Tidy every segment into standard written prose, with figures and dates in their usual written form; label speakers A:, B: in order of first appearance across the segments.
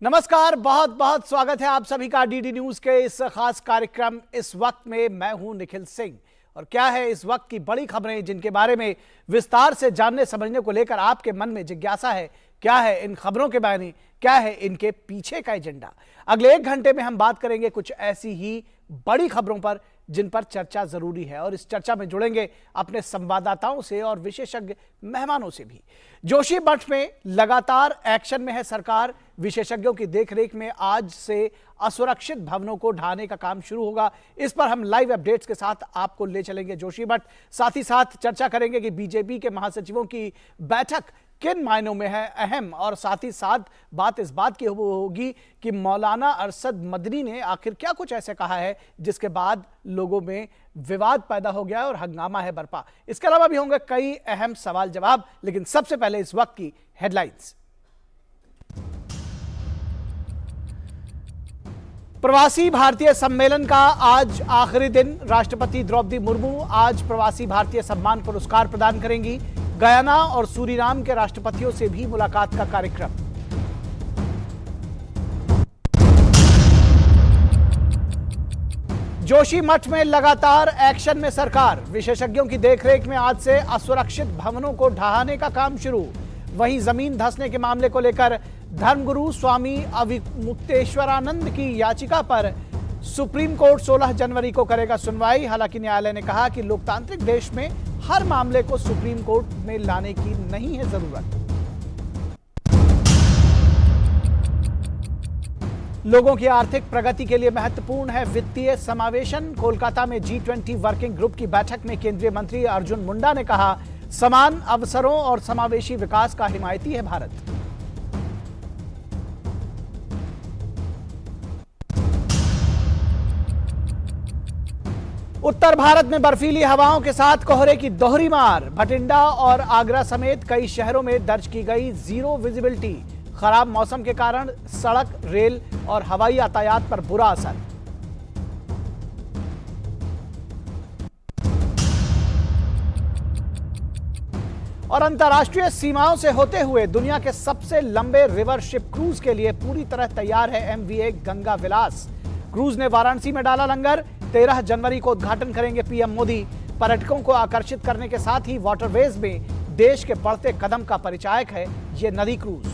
A: नमस्कार, बहुत बहुत स्वागत है आप सभी का डीडी न्यूज के इस खास कार्यक्रम इस वक्त में। मैं हूं निखिल सिंह और क्या है इस वक्त की बड़ी खबरें जिनके बारे में विस्तार से जानने समझने को लेकर आपके मन में जिज्ञासा है। क्या है इन खबरों के बारे में, क्या है इनके पीछे का एजेंडा। अगले 1 घंटे में हम बात करेंगे कुछ ऐसी ही बड़ी खबरों पर जिन पर चर्चा जरूरी है और इस चर्चा में जुड़ेंगे अपने संवाददाताओं से और विशेषज्ञ मेहमानों से भी। जोशीमठ में लगातार एक्शन में है सरकार। विशेषज्ञों की देखरेख में आज से असुरक्षित भवनों को ढहाने का काम शुरू होगा। इस पर हम लाइव अपडेट्स के साथ आपको ले चलेंगे जोशीमठ। साथ ही साथ चर्चा करेंगे कि बीजेपी के महासचिवों की बैठक किन मायनों में है अहम, और साथ ही साथ बात इस बात की होगी कि मौलाना अरशद मदनी ने आखिर क्या कुछ ऐसे कहा है जिसके बाद लोगों में विवाद पैदा हो गया और हंगामा है बरपा। इसके अलावा भी होंगे कई अहम सवाल जवाब, लेकिन सबसे पहले इस वक्त की हेडलाइंस। प्रवासी भारतीय सम्मेलन का आज आखिरी दिन। राष्ट्रपति द्रौपदी मुर्मू आज प्रवासी भारतीय सम्मान पुरस्कार प्रदान करेंगी। गयाना और सूरीनाम के राष्ट्रपतियों से भी मुलाकात का कार्यक्रम। जोशीमठ में लगातार एक्शन में सरकार। विशेषज्ञों की देखरेख में आज से असुरक्षित भवनों को ढहाने का काम शुरू। वहीं जमीन धंसने के मामले को लेकर धर्मगुरु स्वामी अविमुक्तेश्वरानंद की याचिका पर सुप्रीम कोर्ट 16 जनवरी को करेगा सुनवाई। हालांकि न्यायालय ने कहा कि लोकतांत्रिक देश में हर मामले को सुप्रीम कोर्ट में लाने की नहीं है जरूरत। लोगों की आर्थिक प्रगति के लिए महत्वपूर्ण है वित्तीय समावेशन। कोलकाता में G20 वर्किंग ग्रुप की बैठक में केंद्रीय मंत्री अर्जुन मुंडा ने कहा, समान अवसरों और समावेशी विकास का हिमायती है भारत। उत्तर भारत में बर्फीली हवाओं के साथ कोहरे की दोहरी मार। भटिंडा और आगरा समेत कई शहरों में दर्ज की गई जीरो विजिबिलिटी। खराब मौसम के कारण सड़क, रेल और हवाई यातायात पर बुरा असर। और अंतर्राष्ट्रीय सीमाओं से होते हुए दुनिया के सबसे लंबे रिवर शिप क्रूज के लिए पूरी तरह तैयार है MV गंगा विलास। क्रूज ने वाराणसी में डाला लंगर। 13 जनवरी को उद्घाटन करेंगे पीएम मोदी। पर्यटकों को आकर्षित करने के साथ ही वाटरवेज में देश के बढ़ते कदम का परिचायक है यह नदी क्रूज।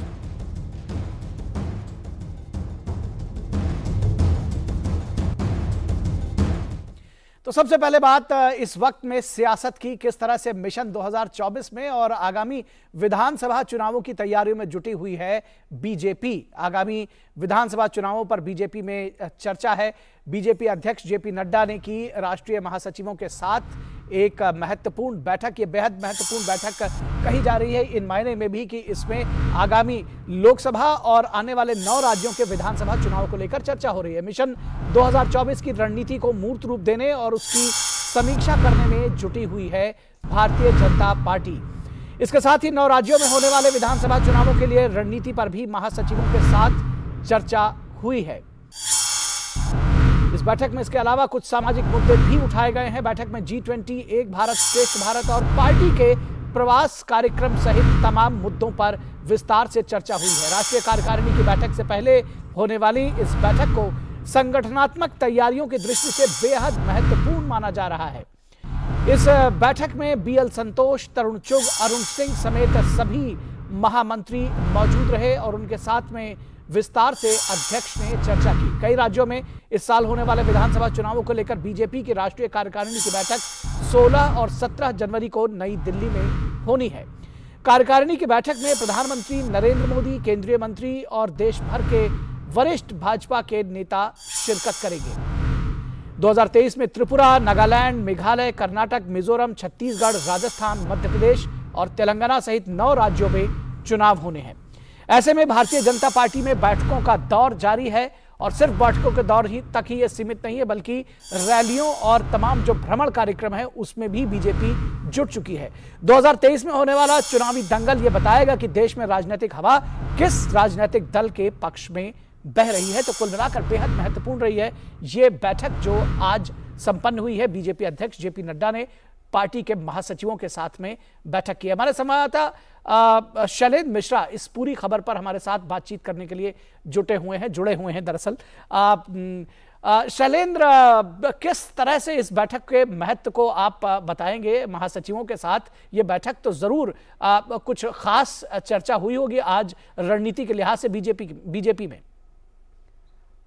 A: तो सबसे पहले बात इस वक्त में सियासत की, किस तरह से मिशन 2024 में और आगामी विधानसभा चुनावों की तैयारियों में जुटी हुई है बीजेपी। आगामी विधानसभा चुनावों पर बीजेपी में चर्चा है। बीजेपी अध्यक्ष जेपी नड्डा ने की राष्ट्रीय महासचिवों के साथ एक महत्वपूर्ण बैठक। ये बेहद महत्वपूर्ण बैठक कही जा रही है इन मायने में भी कि इसमें आगामी लोकसभा और आने वाले 9 राज्यों के विधानसभा चुनाव को लेकर चर्चा हो रही है। मिशन 2024 की रणनीति को मूर्त रूप देने और उसकी समीक्षा करने में जुटी हुई है भारतीय जनता पार्टी। इसके साथ ही 9 राज्यों में होने वाले विधानसभा चुनावों के लिए रणनीति पर भी महासचिवों के साथ चर्चा हुई है। इस बैठक में इसके अलावा कुछ सामाजिक मुद्दे भी उठाए गए हैं। बैठक में G20, एक भारत श्रेष्ठ भारत और पार्टी के प्रवास कार्यक्रम सहित तमाम मुद्दों पर विस्तार से चर्चा हुई है। राष्ट्रीय कार्यकारिणी की बैठक से पहले होने वाली इस बैठक को संगठनात्मक तैयारियों की दृष्टि से बेहद महत्वपूर्ण माना जा रहा है। इस बैठक में BL संतोष, तरुण चुग, अरुण सिंह समेत सभी महामंत्री मौजूद रहे और उनके साथ में विस्तार से अध्यक्ष ने चर्चा की। कई राज्यों में इस साल होने वाले विधानसभा चुनावों को लेकर बीजेपी की राष्ट्रीय कार्यकारिणी की बैठक 16 और 17 जनवरी को नई दिल्ली में होनी है। कार्यकारिणी की बैठक में प्रधानमंत्री नरेंद्र मोदी, केंद्रीय मंत्री और देश भर के वरिष्ठ भाजपा के नेता शिरकत करेंगे। 2023 में त्रिपुरा, नागालैंड, मेघालय, कर्नाटक, मिजोरम, छत्तीसगढ़, राजस्थान, मध्य प्रदेश और तेलंगाना सहित 9 राज्यों में चुनाव होने हैं। ऐसे में भारतीय जनता पार्टी में बैठकों का दौर जारी है और सिर्फ बैठकों के दौर तक ही ये सीमित नहीं है, बल्कि रैलियों और तमाम जो भ्रमण कार्यक्रम है उसमें भी बीजेपी जुट चुकी है। 2023 में होने वाला चुनावी दंगल ये बताएगा कि देश में राजनीतिक हवा किस राजनीतिक दल के पक्ष में बह रही है। तो कुल मिलाकर बेहद महत्वपूर्ण रही है ये बैठक जो आज संपन्न हुई है। बीजेपी अध्यक्ष जेपी नड्डा ने पार्टी के महासचिवों के साथ में बैठक की। हमारे संवाददाता शैलेंद्र मिश्रा इस पूरी खबर पर हमारे साथ बातचीत करने के लिए जुड़े हुए हैं दरअसल। शैलेंद्र, किस तरह से इस बैठक के महत्व को आप बताएंगे? महासचिवों के साथ ये बैठक तो जरूर कुछ खास चर्चा हुई होगी आज रणनीति के लिहाज से बीजेपी में।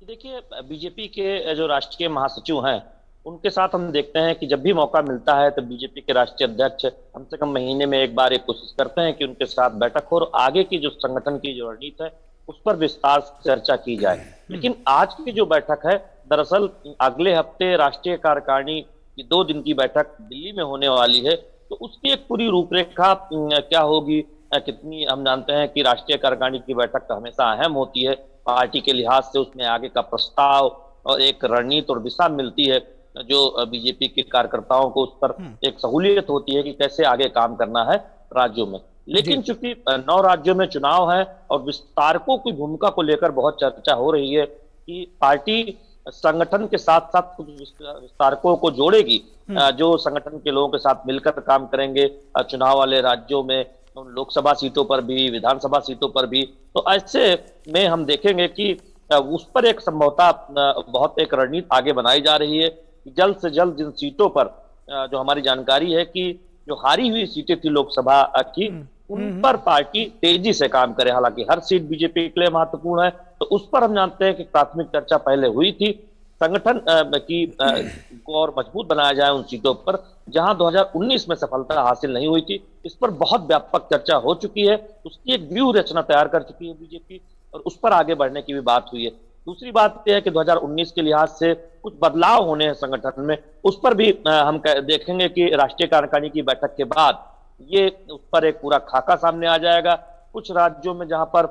B: देखिए, बीजेपी के जो राष्ट्रीय महासचिव हैं उनके साथ हम देखते हैं कि जब भी मौका मिलता है तो बीजेपी के राष्ट्रीय अध्यक्ष कम से कम महीने में एक बार एक कोशिश करते हैं कि उनके साथ बैठक हो और आगे की जो संगठन की जो रणनीति है उस पर विस्तार से चर्चा की जाए। लेकिन आज की जो बैठक है, दरअसल अगले हफ्ते राष्ट्रीय कार्यकारिणी की 2 दिन की बैठक दिल्ली में होने वाली है, तो उसकी एक पूरी रूपरेखा क्या होगी, कितनी, हम जानते हैं कि राष्ट्रीय कार्यकारिणी की बैठक हमेशा अहम होती है पार्टी के लिहाज से। उसमें आगे का प्रस्ताव और एक रणनीति और दिशा मिलती है जो बीजेपी के कार्यकर्ताओं को, उस पर एक सहूलियत होती है कि कैसे आगे काम करना है राज्यों में। लेकिन चूंकि 9 राज्यों में चुनाव है और विस्तारकों की भूमिका को लेकर बहुत चर्चा हो रही है कि पार्टी संगठन के साथ साथ कुछ विस्तारकों को जोड़ेगी जो संगठन के लोगों के साथ मिलकर काम करेंगे चुनाव वाले राज्यों में, लोकसभा सीटों पर भी, विधानसभा सीटों पर भी। तो ऐसे में हम देखेंगे कि उस पर एक संभवतः बहुत एक रणनीति आगे बनाई जा रही है कि जल्द से जल्द जिन सीटों पर जो हमारी जानकारी है कि जो हारी हुई सीटें थी लोकसभा की, उन पर पार्टी तेजी से काम करे। हालांकि हर सीट बीजेपी के लिए महत्वपूर्ण है, तो उस पर हम जानते हैं कि प्राथमिक चर्चा पहले हुई थी संगठन की को और मजबूत बनाया जाए उन सीटों पर जहां 2019 में सफलता हासिल नहीं हुई थी। इस पर बहुत व्यापक चर्चा हो चुकी है, उसकी एक व्यूह रचना तैयार कर चुकी है बीजेपी और उस पर आगे बढ़ने की भी बात हुई है। दूसरी बात यह है कि 2019 के लिहाज से कुछ बदलाव होने हैं संगठन में, उस पर भी हम देखेंगे कि राष्ट्रीय कार्यकारिणी की बैठक के बाद ये उस पर एक पूरा खाका सामने आ जाएगा। कुछ राज्यों में जहां पर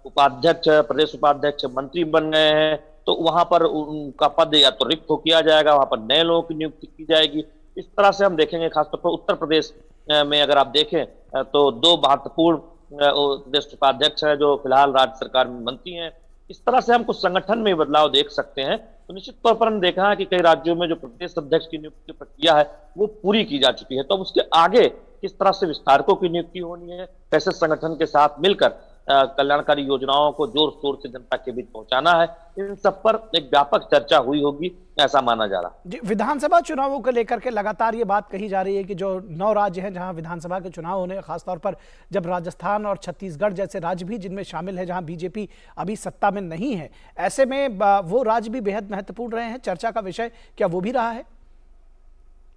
B: उपाध्यक्ष, प्रदेश उपाध्यक्ष मंत्री बन गए हैं, तो वहां पर उनका पद या तो रिक्त हो किया जाएगा, वहां पर नए लोगों की नियुक्ति की जाएगी। इस तरह से हम देखेंगे, खासतौर पर उत्तर प्रदेश में अगर आप देखें तो 2 महत्वपूर्ण प्रदेश उपाध्यक्ष है जो फिलहाल राज्य सरकार में मंत्री हैं। इस तरह से हम कुछ संगठन में बदलाव देख सकते हैं। तो निश्चित तौर पर हम देखा है कि कई राज्यों में जो प्रदेश अध्यक्ष की नियुक्ति प्रक्रिया है वो पूरी की जा चुकी है। तो अब उसके आगे किस तरह से विस्तारकों की नियुक्ति होनी है, कैसे संगठन के साथ मिलकर कल्याणकारी योजनाओं को जोर शोर से जनता के बीच पहुंचाना है, इन सब पर एक व्यापक चर्चा हुई होगी, ऐसा माना जा रहा है।
A: जी, विधानसभा चुनावों को लेकर के लगातार ये बात कही जा रही है कि जो 9 राज्य हैं जहां विधानसभा के चुनाव होने, खासतौर पर जब राजस्थान और छत्तीसगढ़ जैसे राज्य भी जिनमें शामिल है जहां बीजेपी अभी सत्ता में नहीं है, ऐसे में वो राज्य भी बेहद महत्वपूर्ण रहे हैं। चर्चा का विषय क्या वो भी रहा है?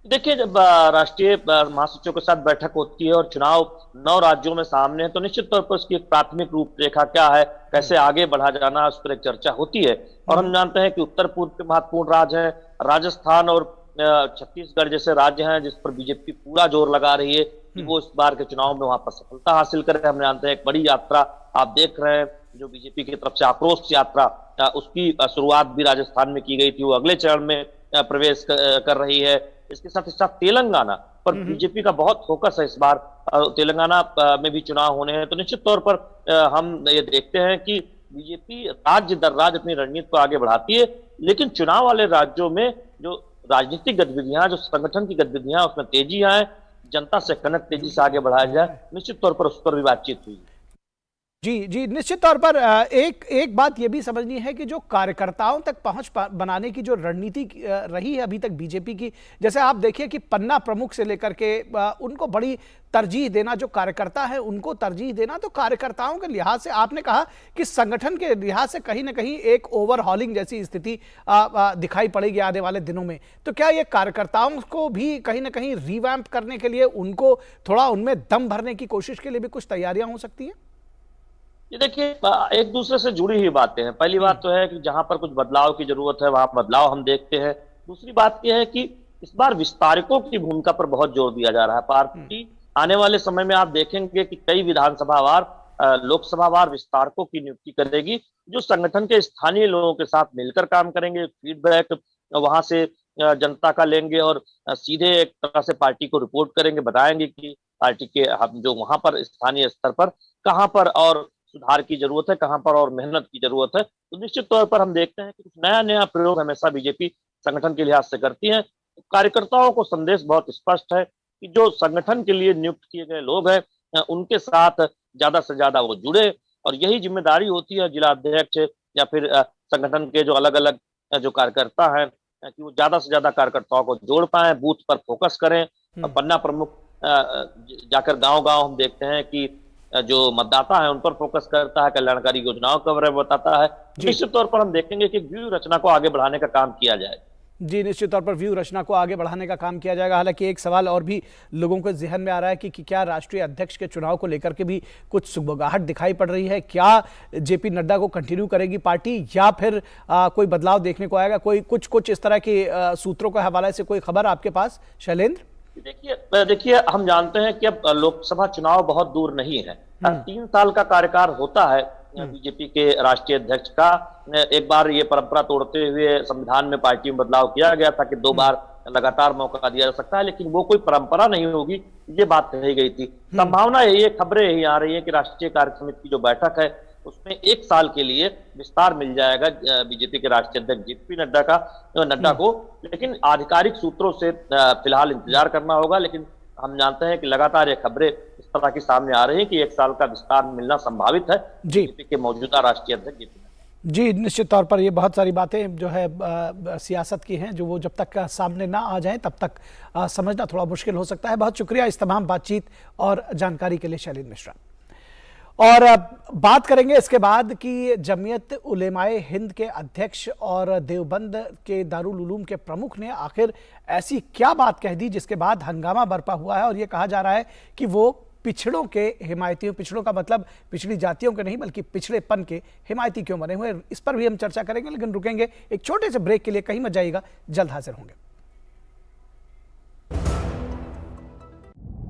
B: देखिए, जब राष्ट्रीय महासचिवों के साथ बैठक होती है और चुनाव 9 राज्यों में सामने है, तो निश्चित तौर पर उसकी एक प्राथमिक रूपरेखा क्या है, कैसे आगे बढ़ा जाना, उस पर एक चर्चा होती है। और हम जानते हैं कि उत्तर पूर्व के महत्वपूर्ण राज्य हैं, राजस्थान और छत्तीसगढ़ जैसे राज्य हैं जिस पर बीजेपी पूरा जोर लगा रही है कि वो इस बार के चुनाव में वहां पर सफलता हासिल करे। हम जानते हैं एक बड़ी यात्रा आप देख रहे हैं जो बीजेपी की तरफ से आक्रोश यात्रा, उसकी शुरुआत भी राजस्थान में की गई थी, वो अगले चरण में प्रवेश कर रही है। इसके साथ ही साथ तेलंगाना पर बीजेपी का बहुत फोकस है इस बार, तेलंगाना में भी चुनाव होने हैं। तो निश्चित तौर पर हम ये देखते हैं कि बीजेपी राज्य दर राज्य अपनी रणनीति को आगे बढ़ाती है, लेकिन चुनाव वाले राज्यों में जो राजनीतिक गतिविधियां, जो संगठन की गतिविधियां, उसमें तेजी आए, जनता से कनेक्ट तेजी से आगे बढ़ाया जाए, निश्चित तौर पर उस पर भी बातचीत हुई।
A: जी, निश्चित तौर पर एक बात यह भी समझनी है कि जो कार्यकर्ताओं तक पहुंच बनाने की जो रणनीति रही है अभी तक बीजेपी की, जैसे आप देखिए कि पन्ना प्रमुख से लेकर के उनको बड़ी तरजीह देना, जो कार्यकर्ता है उनको तरजीह देना, तो कार्यकर्ताओं के लिहाज से आपने कहा कि संगठन के लिहाज से कहीं ना कहीं एक ओवरहॉलिंग जैसी स्थिति दिखाई पड़ेगी आने वाले दिनों में। तो क्या ये कार्यकर्ताओं को भी कहीं ना कहीं रिवैम्प करने के लिए, उनको थोड़ा उनमें दम भरने की कोशिश के लिए भी कुछ तैयारियां हो सकती हैं?
B: ये देखिए, एक दूसरे से जुड़ी हुई बातें हैं। पहली बात तो है कि जहां पर कुछ बदलाव की जरूरत है वहां बदलाव हम देखते हैं। दूसरी बात यह है कि इस बार विस्तारकों की भूमिका पर बहुत जोर दिया जा रहा है। पार्टी आने वाले समय में आप देखेंगे कि कई विधानसभावार, लोकसभावार विस्तारकों की नियुक्ति करेगी जो संगठन के स्थानीय लोगों के साथ मिलकर काम करेंगे, फीडबैक वहां से जनता का लेंगे और सीधे एक तरह से पार्टी को रिपोर्ट करेंगे, बताएंगे कि पार्टी के हम जो वहां पर स्थानीय स्तर पर कहां पर और सुधार की जरूरत है, कहां पर और मेहनत की जरूरत है। तो निश्चित तौर पर हम देखते हैं कि कुछ नया नया प्रयोग हमेशा बीजेपी संगठन के लिहाज से करती है। कार्यकर्ताओं को संदेश बहुत स्पष्ट है कि जो संगठन के लिए नियुक्त किए गए लोग हैं उनके साथ ज्यादा से ज्यादा वो जुड़े, और यही जिम्मेदारी होती है जिला अध्यक्ष या फिर संगठन के जो अलग अलग जो कार्यकर्ता हैं कि वो ज्यादा से ज्यादा कार्यकर्ताओं को जोड़ पाए, बूथ पर फोकस करें। और पन्ना प्रमुख जाकर गांव गांव हम देखते हैं कि जो मतदाता है उन पर फोकस करता है, कल्याणकारी योजनाओं के बारे में बताता है। निश्चित तौर पर हम देखेंगे कि व्यूह रचना को आगे बढ़ाने का काम किया जाए।
A: जी, निश्चित तौर पर व्यू रचना को आगे बढ़ाने का काम किया जाएगा। हालांकि एक सवाल और भी लोगों के जहन में आ रहा है कि क्या राष्ट्रीय अध्यक्ष के चुनाव को लेकर के भी कुछ सुगबुगाहट दिखाई पड़ रही है? क्या जेपी नड्डा को कंटिन्यू करेगी पार्टी या फिर कोई बदलाव देखने को आएगा? कोई कुछ इस तरह के सूत्रों के हवाले से कोई खबर आपके पास, शैलेंद्र?
B: देखिए हम जानते हैं कि अब लोकसभा चुनाव बहुत दूर नहीं है। 3 साल का कार्यकाल होता है बीजेपी के राष्ट्रीय अध्यक्ष का। एक बार ये परंपरा तोड़ते हुए संविधान में पार्टी में बदलाव किया गया था कि 2 बार लगातार मौका दिया जा सकता है, लेकिन वो कोई परंपरा नहीं होगी, ये बात कही गई थी। संभावना यही है, खबरें यही आ रही है कि राष्ट्रीय कार्य समिति की जो बैठक है उसमें 1 साल के लिए विस्तार मिल जाएगा बीजेपी के राष्ट्रीय अध्यक्ष जेपी नड्डा को। लेकिन आधिकारिक सूत्रों से फिलहाल इंतजार करना होगा। लेकिन हम जानते हैं कि लगातार ये खबरें इस तरह की सामने आ रही हैं कि 1 साल का विस्तार मिलना संभावित है बीजेपी के मौजूदा राष्ट्रीय अध्यक्ष जेपी नड्डा।
A: जी, निश्चित तौर पर ये बहुत सारी बातें जो है सियासत की हैं, जो वो जब तक सामने ना आ जाएं तब तक समझना थोड़ा मुश्किल हो सकता है। बहुत शुक्रिया इस तमाम बातचीत और जानकारी के लिए शैलेंद्र मिश्रा। और बात करेंगे इसके बाद कि जमीयत उलेमाए हिंद के अध्यक्ष और देवबंद के दारुल उलूम के प्रमुख ने आखिर ऐसी क्या बात कह दी जिसके बाद हंगामा बरपा हुआ है। और ये कहा जा रहा है कि वो पिछड़ों के हिमायती, पिछड़ों का मतलब पिछड़ी जातियों के नहीं बल्कि पिछड़ेपन के हिमायती क्यों बने हुए, इस पर भी हम चर्चा करेंगे। लेकिन रुकेंगे एक छोटे से ब्रेक के लिए, कहीं मत जाइएगा, जल्द हाजिर होंगे।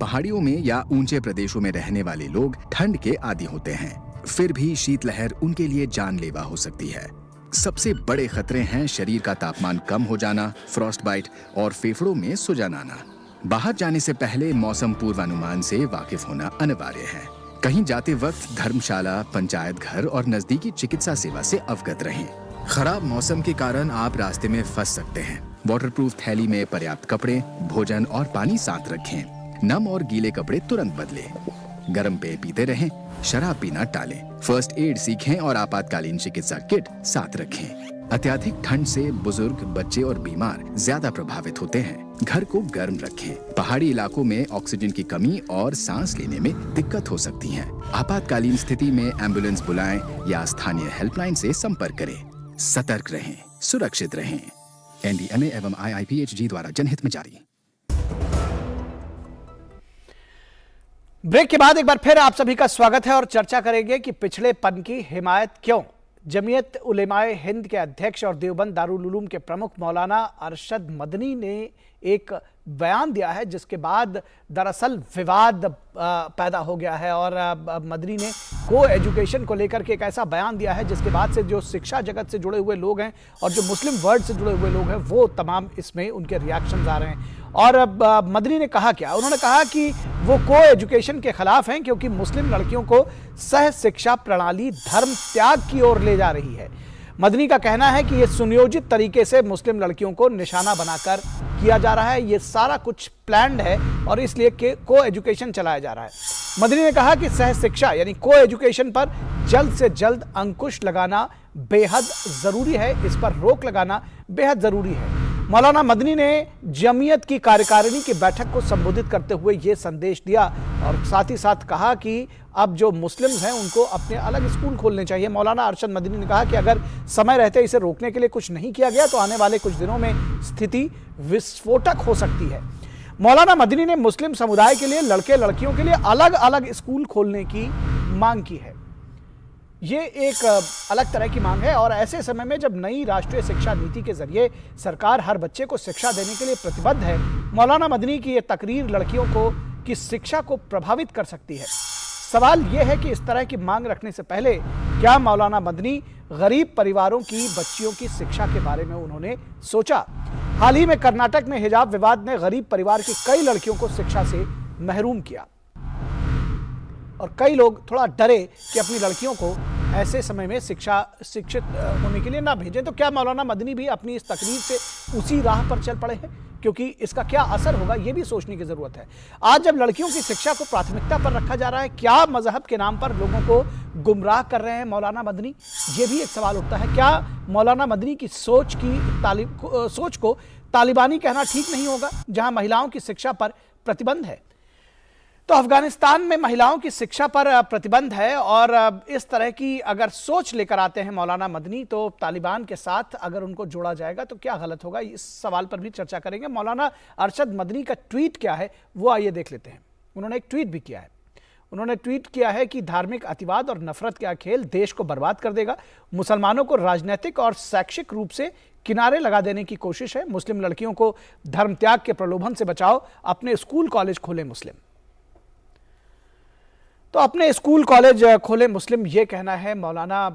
C: पहाड़ियों में या ऊंचे प्रदेशों में रहने वाले लोग ठंड के आदी होते हैं, फिर भी शीतलहर उनके लिए जानलेवा हो सकती है। सबसे बड़े खतरे हैं शरीर का तापमान कम हो जाना, फ्रॉस्ट बाइट और फेफड़ों में सुजन आना। बाहर जाने से पहले मौसम पूर्वानुमान से वाकिफ होना अनिवार्य है। कहीं जाते वक्त धर्मशाला, पंचायत घर और नजदीकी चिकित्सा सेवा से अवगत रहें। खराब मौसम के कारण आप रास्ते में फंस सकते हैं। वाटरप्रूफ थैली में पर्याप्त कपड़े, भोजन और पानी साथ रखें। नम और गीले कपड़े तुरंत बदलें। गर्म पेय पीते रहें, शराब पीना टालें। फर्स्ट एड सीखें और आपातकालीन चिकित्सा किट साथ रखें। अत्यधिक ठंड से बुजुर्ग, बच्चे और बीमार ज्यादा प्रभावित होते हैं। घर को गर्म रखें। पहाड़ी इलाकों में ऑक्सीजन की कमी और सांस लेने में दिक्कत हो सकती है। आपातकालीन स्थिति में एम्बुलेंस बुलाएं या स्थानीय हेल्पलाइन से संपर्क करें। सतर्क रहें, सुरक्षित रहें। NDMA एवं IIPHG द्वारा जनहित में जारी।
A: ब्रेक के बाद एक बार फिर आप सभी का स्वागत है और चर्चा करेंगे कि पिछड़ेपन की हिमायत क्यों। जमीयत उलेमाए हिंद के अध्यक्ष और देवबंद दारुल उलूम के प्रमुख मौलाना अरशद मदनी ने एक बयान दिया है जिसके बाद दरअसल विवाद पैदा हो गया है। और मदनी ने को एजुकेशन को लेकर के एक ऐसा बयान दिया है जिसके बाद से जो शिक्षा जगत से जुड़े हुए लोग हैं और जो मुस्लिम वर्ल्ड से जुड़े हुए लोग हैं वो तमाम इसमें उनके रिएक्शंस आ रहे हैं। और मदनी ने कहा क्या, उन्होंने कहा कि वो को एजुकेशन के खिलाफ हैं क्योंकि मुस्लिम लड़कियों को सह शिक्षा प्रणाली धर्म त्याग की ओर ले जा रही है। मदनी का कहना है कि यह सुनियोजित तरीके से मुस्लिम लड़कियों को निशाना बनाकर किया जा रहा है, ये सारा कुछ प्लान्ड है और इसलिए को एजुकेशन चलाया जा रहा है। मदनी ने कहा कि सह शिक्षा यानी को एजुकेशन पर जल्द से जल्द अंकुश लगाना बेहद जरूरी है, इस पर रोक लगाना बेहद जरूरी है। मौलाना मदनी ने जमीयत की कार्यकारिणी की बैठक को संबोधित करते हुए यह संदेश दिया और साथ ही साथ कहा कि अब जो मुस्लिम्स हैं उनको अपने अलग स्कूल खोलने चाहिए। मौलाना अरशद मदनी ने कहा कि अगर समय रहते इसे रोकने के लिए कुछ नहीं किया गया तो आने वाले कुछ दिनों में स्थिति विस्फोटक हो सकती है। मौलाना मदनी ने मुस्लिम समुदाय के लिए लड़के लड़कियों के लिए अलग अलग स्कूल खोलने की मांग की है। ये एक अलग तरह की मांग है और ऐसे समय में जब नई राष्ट्रीय शिक्षा नीति के जरिए सरकार हर बच्चे को शिक्षा देने के लिए प्रतिबद्ध है, मौलाना मदनी की ये तकरीर लड़कियों को की शिक्षा को प्रभावित कर सकती है। सवाल यह है कि इस तरह की मांग रखने से पहले क्या मौलाना मदनी गरीब परिवारों की बच्चियों की शिक्षा के बारे में उन्होंने सोचा? हाल ही में कर्नाटक में हिजाब विवाद ने गरीब परिवार की कई लड़कियों को शिक्षा से महरूम किया और कई लोग थोड़ा डरे कि अपनी लड़कियों को ऐसे समय में शिक्षित होने के लिए ना भेजें। तो क्या मौलाना मदनी भी अपनी इस तकरीर से उसी राह पर चल पड़े हैं? क्योंकि इसका क्या असर होगा ये भी सोचने की जरूरत है। आज जब लड़कियों की शिक्षा को प्राथमिकता पर रखा जा रहा है, क्या मजहब के नाम पर लोगों को गुमराह कर रहे हैं मौलाना मदनी? ये भी एक सवाल उठता है। क्या मौलाना मदनी की सोच को तालिबानी कहना ठीक नहीं होगा, जहां महिलाओं की शिक्षा पर प्रतिबंध है? तो अफगानिस्तान में महिलाओं की शिक्षा पर प्रतिबंध है और इस तरह की अगर सोच लेकर आते हैं मौलाना मदनी, तो तालिबान के साथ अगर उनको जोड़ा जाएगा तो क्या गलत होगा, इस सवाल पर भी चर्चा करेंगे। मौलाना अरशद मदनी का ट्वीट क्या है वो आइए देख लेते हैं। उन्होंने एक ट्वीट भी किया है। उन्होंने ट्वीट किया है कि धार्मिक अतिवाद और नफरत का खेल देश को बर्बाद कर देगा। मुसलमानों को राजनीतिक और शैक्षिक रूप से किनारे लगा देने की कोशिश है। मुस्लिम लड़कियों को धर्म त्याग के प्रलोभन से बचाओ, अपने स्कूल कॉलेज खोले मुस्लिम। तो अपने स्कूल कॉलेज खोले मुस्लिम, ये कहना है मौलाना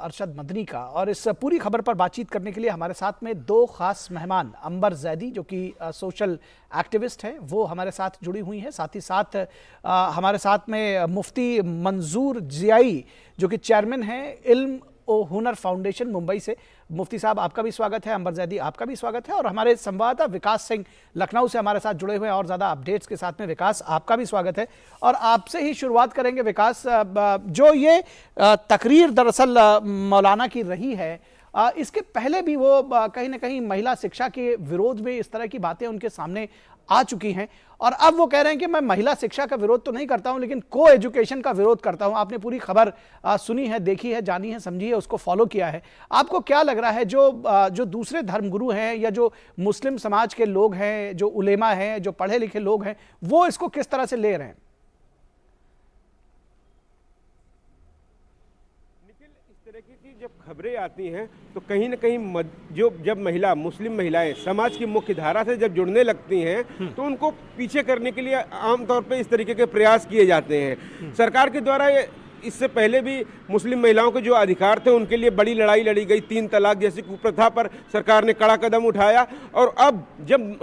A: अरशद मदनी का। और इस पूरी खबर पर बातचीत करने के लिए हमारे साथ में दो खास मेहमान, अंबर जैदी जो कि सोशल एक्टिविस्ट हैं, वो हमारे साथ जुड़ी हुई हैं। साथ ही साथ हमारे साथ में मुफ्ती मंजूर जियाई जो कि चेयरमैन हैं इल्म ओ हुनर फाउंडेशन मुंबई से। मुफ्ती साहब आपका भी स्वागत है, अंबर जैदी आपका भी स्वागत है। और हमारे संवाददाता विकास सिंह लखनऊ से हमारे साथ जुड़े हुए हैं और ज़्यादा अपडेट्स के साथ में। विकास आपका भी स्वागत है। और आपसे ही शुरुआत करेंगे विकास, जो ये तकरीर दरअसल मौलाना की रही है, इसके पहले भी वो कहीं ना कहीं महिला शिक्षा के विरोध में इस तरह की बातें उनके सामने आ चुकी हैं। और अब वो कह रहे हैं कि मैं महिला शिक्षा का विरोध तो नहीं करता हूं, लेकिन को एजुकेशन का विरोध करता हूं। आपने पूरी खबर सुनी है, देखी है, जानी है, समझी है, उसको फॉलो किया है। आपको क्या लग रहा है जो दूसरे धर्मगुरु हैं या जो मुस्लिम समाज के लोग हैं, जो उलेमा हैं, जो पढ़े लिखे लोग हैं, वो इसको किस तरह से ले रहे हैं?
D: जब खबरें आती हैं तो कहीं ना कहीं जब मुस्लिम महिलाएं समाज की मुख्य धारा से जब जुड़ने लगती हैं तो उनको पीछे करने के लिए आमतौर पे इस तरीके के प्रयास किए जाते हैं। सरकार के द्वारा इससे पहले भी मुस्लिम महिलाओं के जो अधिकार थे उनके लिए बड़ी लड़ाई लड़ी गई। 3 तलाक जैसी कुप्रथा पर सरकार ने कड़ा कदम उठाया। और अब जब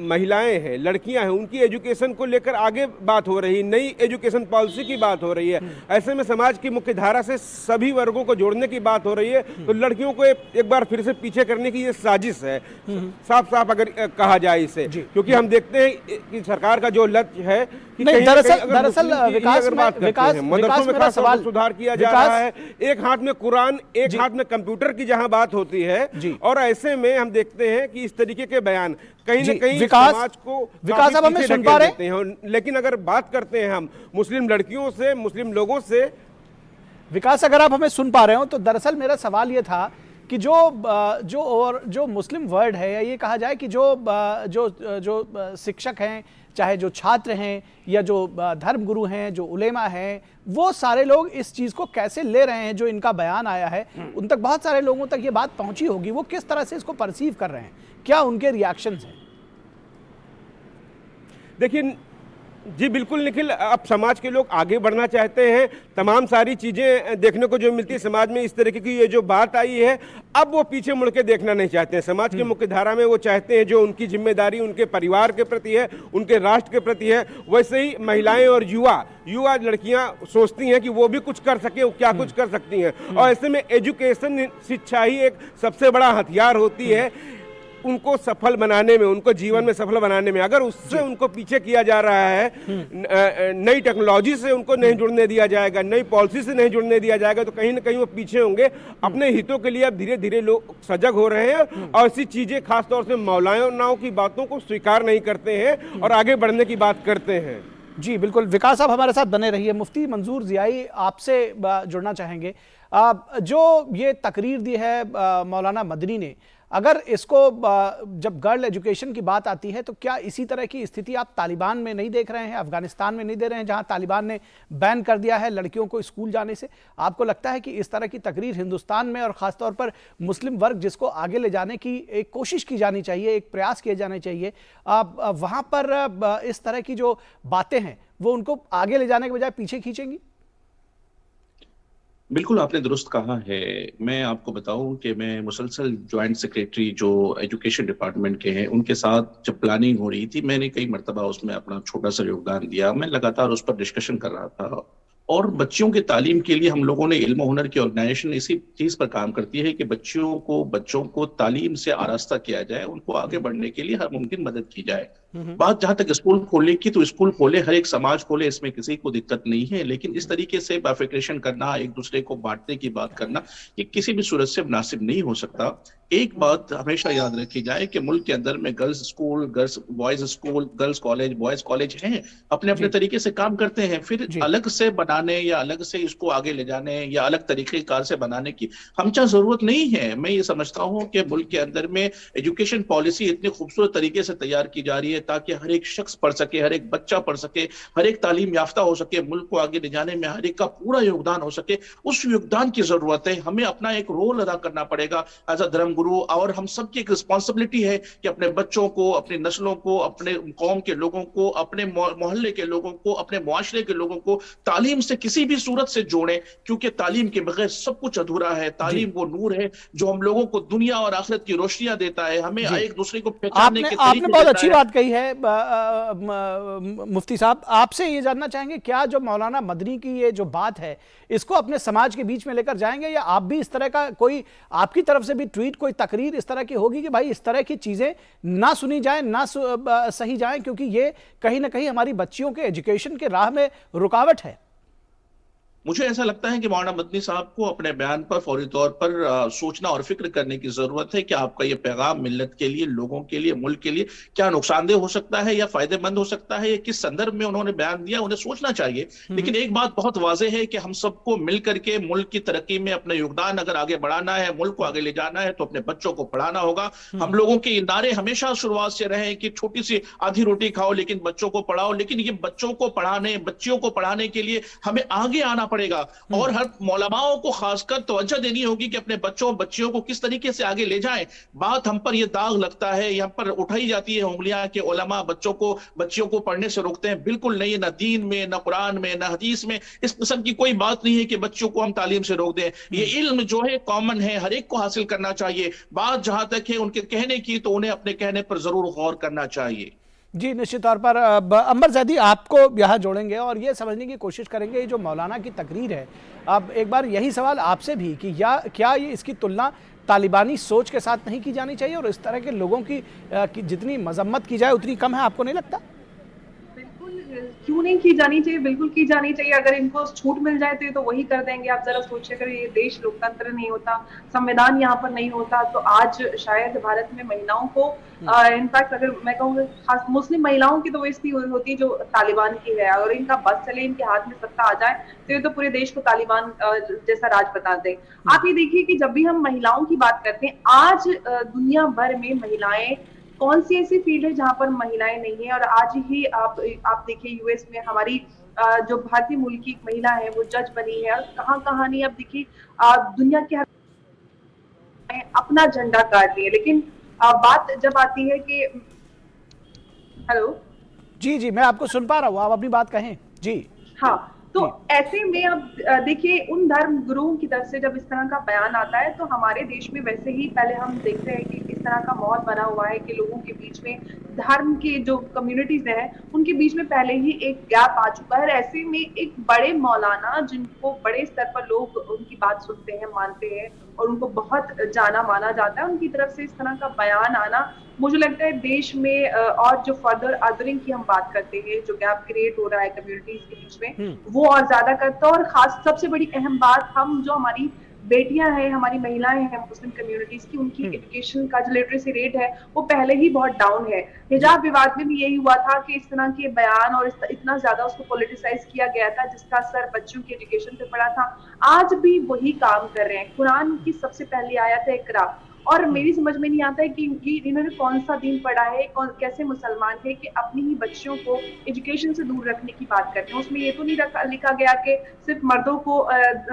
D: महिलाएं हैं, लड़कियां हैं, उनकी एजुकेशन को लेकर आगे बात हो रही, नई एजुकेशन पॉलिसी की बात हो रही है। ऐसे में समाज की मुख्य धारा से सभी वर्गों को जोड़ने की बात हो रही है। तो लड़कियों को एक बार फिर से पीछे करने की ये साजिश है, साफ साफ अगर कहा जाए इसे। क्योंकि हम देखते हैं कि सरकार का जो लक्ष्य है कि
A: दरअसल विकास
D: मेरा सवाल सुधार किया जा रहा है। एक हाथ में कुरान, एक हाथ में कंप्यूटर की जहां बात होती है, और ऐसे में हम देखते हैं कि इस तरीके के बयान कहीं न कहीं समाज को
A: विकास अब हमें सुन पा रहे हैं।
D: लेकिन अगर बात करते हैं हम मुस्लिम लड़कियों से, मुस्लिम लोगों से,
A: विकास अगर आप हमें सुन पा रहे हो, तो दरअसल मेरा सवाल ये था कि जो मुस्लिम वर्ड है, या ये कहा जाए कि जो शिक्षक हैं, चाहे जो छात्र हैं या जो धर्मगुरु हैं, जो उलेमा हैं, वो सारे लोग इस चीज को कैसे ले रहे हैं? जो इनका बयान आया है उन तक, बहुत सारे लोगों तक ये बात पहुंची होगी, वो किस तरह से इसको परसीव कर रहे हैं? क्या उनके रिएक्शंस हैं?
D: देखिए जी बिल्कुल निखिल, अब समाज के लोग आगे बढ़ना चाहते हैं। तमाम सारी चीज़ें देखने को जो मिलती है समाज में, इस तरीके की ये जो बात आई है, अब वो पीछे मुड़ के देखना नहीं चाहते हैं। समाज की मुख्य धारा में वो चाहते हैं जो उनकी जिम्मेदारी उनके परिवार के प्रति है, उनके राष्ट्र के प्रति है, वैसे ही महिलाएं और युवा लड़कियां सोचती हैं कि वो भी कुछ कर सके, वो क्या कुछ कर सकती हैं। और ऐसे में एजुकेशन, शिक्षा ही एक सबसे बड़ा हथियार होती है उनको सफल बनाने में, उनको जीवन में सफल बनाने में। अगर उससे उनको पीछे किया जा रहा है, नई टेक्नोलॉजी से उनको नहीं जुड़ने दिया जाएगा, नई पॉलिसी से नहीं जुड़ने दिया जाएगा, तो कहीं ना कहीं वो पीछे होंगे। अपने हितों के लिए अब धीरे धीरे लोग सजग हो रहे हैं और ऐसी चीजें खासतौर से मौलानाओं की बातों को स्वीकार नहीं करते हैं और आगे बढ़ने की बात करते हैं।
A: जी बिल्कुल, विकास साहब हमारे साथ बने रहिए। मुफ्ती मंजूर जियाई, आपसे जुड़ना चाहेंगे। जो ये तकरीर दी है मौलाना मदनी ने, अगर इसको जब गर्ल एजुकेशन की बात आती है, तो क्या इसी तरह की स्थिति आप तालिबान में नहीं देख रहे हैं, अफगानिस्तान में नहीं दे रहे हैं, जहां तालिबान ने बैन कर दिया है लड़कियों को स्कूल जाने से? आपको लगता है कि इस तरह की तकरीर हिंदुस्तान में और खासतौर पर मुस्लिम वर्ग जिसको आगे ले जाने की एक कोशिश की जानी चाहिए, एक प्रयास किए जाने चाहिए, वहां पर इस तरह की जो बातें हैं वो उनको आगे ले जाने के बजाय पीछे खींचेंगी?
E: बिल्कुल आपने दुरुस्त कहा है। मैं आपको बताऊं कि मैं मुसलसल जॉइंट सेक्रेटरी जो एजुकेशन डिपार्टमेंट के हैं उनके साथ जब प्लानिंग हो रही थी, मैंने कई मरतबा उसमें अपना छोटा सा योगदान दिया। मैं लगातार उस पर डिस्कशन कर रहा था और बच्चियों की तालीम के लिए हम लोगों ने इल्म हुनर की ऑर्गेनाइजेशन इसी चीज पर काम करती है कि बच्चों को तालीम से आरास्ता किया जाए, उनको आगे बढ़ने के लिए हर मुमकिन मदद की जाए। बात जहां तक स्कूल खोलने की, तो स्कूल खोले, हर एक समाज खोले, इसमें किसी को दिक्कत नहीं है, लेकिन इस तरीके से बाइफिकेशन करना, एक दूसरे को बांटने की बात करना, ये किसी भी सूरत से मुनासिब नहीं हो सकता। एक बात हमेशा याद रखी जाए कि मुल्क के अंदर में girls school, boys school, girls college, boys college हैं, अपने अपने तरीके से काम करते हैं। फिर अलग से बनाने या अलग से इसको आगे ले जाने या अलग तरीके कार से बनाने की हमचा जरूरत नहीं है। मैं ये समझता हूं कि मुल्क के अंदर में एजुकेशन पॉलिसी इतनी खूबसूरत तरीके से तैयार की जा रही है ताकि हर एक शख्स पढ़ सके, हर एक बच्चा पढ़ सके, हर एक तालीम याफ्ता हो सके, मुल्क को आगे ले जाने में हर एक का पूरा योगदान हो सके। उस योगदान की जरूरत है, हमें अपना एक रोल अदा करना पड़ेगा एज अ धर्म गुरु, और हम सबकी एक रिस्पॉन्सिबिलिटी है कि अपने बच्चों को, अपनी नस्लों को, अपने कौम के लोगों को, अपने मोहल्ले के लोगों को, अपने मुआशरे के लोगों को तालीम से किसी भी सूरत से जोड़ें, क्योंकि तालीम के बगैर सब कुछ अधूरा है। तालीम वो नूर है जो हम लोगों को दुनिया और आखिरत की रोशनियां देता है, हमें एक दूसरे को पहचानने के तरीके
A: आपने बहुत अच्छी बात कही है मुफ्ती साहब। आपसे ये जानना चाहेंगे, क्या जो मौलाना मदनी की ये जो बात है, इसको अपने समाज के बीच में लेकर जाएंगे, या आप भी इस तरह का कोई आपकी तरफ से भी ट्वीट, कोई तकरीर इस तरह की होगी कि भाई इस तरह की चीजें ना सुनी जाए, ना सही जाए, क्योंकि ये कहीं ना कहीं हमारी बच्चियों के एजुकेशन के राह में रुकावट है?
E: मुझे ऐसा लगता है कि मौलाना मदनी साहब को अपने बयान पर फौरी तौर पर सोचना और फिक्र करने की जरूरत है कि आपका ये पैगाम मिल्लत के लिए, लोगों के लिए, मुल्क के लिए क्या नुकसानदेह हो सकता है या फायदेमंद हो सकता है, या किस संदर्भ में उन्होंने बयान दिया, उन्हें सोचना चाहिए। लेकिन एक बात बहुत वाज़ेह है कि हम सबको मिलकर के मुल्क की तरक्की में अपना योगदान अगर आगे बढ़ाना है, मुल्क को आगे ले जाना है, तो अपने बच्चों को पढ़ाना होगा। हम लोगों के नारे हमेशा शुरुआत से रहे कि छोटी सी आधी रोटी खाओ लेकिन बच्चों को पढ़ाओ, लेकिन ये बच्चों को पढ़ाने, बच्चियों को पढ़ाने के लिए हमें आगे आना पड़ेगा, और हर मौलमाओं को खासकर तवज्जो देनी होगी कि अपने बच्चों बच्चियों को किस तरीके से आगे ले जाएं। बात हम पर यह दाग लगता है, यहाँ पर उठाई जाती है उंगलियां कि उलमा बच्चियों को पढ़ने से रोकते हैं। बिल्कुल नहीं, ना दीन में, ना कुरान में, ना हदीस में इस किस्म की कोई बात नहीं है कि बच्चों को हम तालीम से रोक दें। ये इल्म जो है कॉमन है, हर एक को हासिल करना चाहिए। बात जहां तक है उनके कहने की, तो उन्हें अपने कहने पर जरूर गौर करना चाहिए।
A: जी, निश्चित तौर पर अंबर जैदी आपको यहाँ जोड़ेंगे और ये समझने की कोशिश करेंगे ये जो मौलाना की तकरीर है। अब एक बार यही सवाल आपसे भी कि क्या ये इसकी तुलना तालिबानी सोच के साथ नहीं की जानी चाहिए, और इस तरह के लोगों की जितनी मजम्मत की जाए उतनी कम है, आपको नहीं लगता?
F: क्यों नहीं की जानी चाहिए, बिल्कुल की जानी चाहिए। अगर इनको छूट मिल जाए तो ये तो वही कर देंगे। आप जरा सोचिए, अगर ये देश लोकतंत्र नहीं होता, संविधान यहाँ पर नहीं होता, तो आज शायद भारत में महिलाओं को इनफैक्ट अगर मैं कहूँ खास मुस्लिम महिलाओं की तो बेइज्जती होती जो तालिबान की है। और इनका बस चले, इनके हाथ में सत्ता आ जाए तो ये तो पूरे देश को तालिबान जैसा राज बता दे। आप ये देखिए कि जब भी हम महिलाओं की बात करते हैं, आज दुनिया भर में महिलाएं, कौन सी ऐसी फील्ड है जहां पर महिलाएं नहीं है। और आज ही आप देखिए यूएस में हमारी जो भारतीय मूल की महिला है वो जज बनी है। और कहां नहीं, अब देखिए दुनिया के हर अपना झंडा गाड़ रही है। लेकिन बात जब आती है कि हेलो
A: जी मैं आपको सुन पा रहा हूँ, आप अपनी बात कहें जी।
F: हाँ, तो ऐसे में अब देखिए उन धर्म गुरुओं की तरफ से जब इस तरह का बयान आता है, तो हमारे देश में वैसे ही पहले हम देखते हैं कि इस तरह का माहौल बना हुआ है कि लोगों के बीच में, धर्म के जो कम्युनिटीज हैं उनके बीच में पहले ही एक गैप आ चुका है। ऐसे में एक बड़े मौलाना जिनको बड़े स्तर पर लोग उनकी बात सुनते हैं, मानते हैं और उनको बहुत जाना माना जाता है, उनकी तरफ से इस तरह का बयान आना, मुझे लगता है देश में और जो फर्दर अदरिंग की हम बात करते हैं, जो गैप क्रिएट हो रहा है कम्युनिटीज के बीच में, वो और ज्यादा करता है। और खास सबसे बड़ी अहम बात, हम जो हमारी बेटियां हैं, हमारी महिलाएं हैं मुस्लिम कम्युनिटीज की, उनकी एजुकेशन का जो लिटरेसी रेट है वो पहले ही बहुत डाउन है। हिजाब विवाद में भी यही हुआ था कि इस तरह के बयान और इतना ज्यादा उसको पॉलिटिसाइज किया गया था जिसका असर बच्चों की एजुकेशन पे पड़ा था। आज भी वही काम कर रहे हैं। कुरान की सबसे पहली आयत है इकरा, और मेरी समझ में नहीं आता है कि इन्होंने कौन सा दीन पढ़ा है, कैसे मुसलमान थे कि अपनी ही बच्चियों को एजुकेशन से दूर रखने की बात करते हैं। उसमें ये तो नहीं लिखा गया कि सिर्फ मर्दों को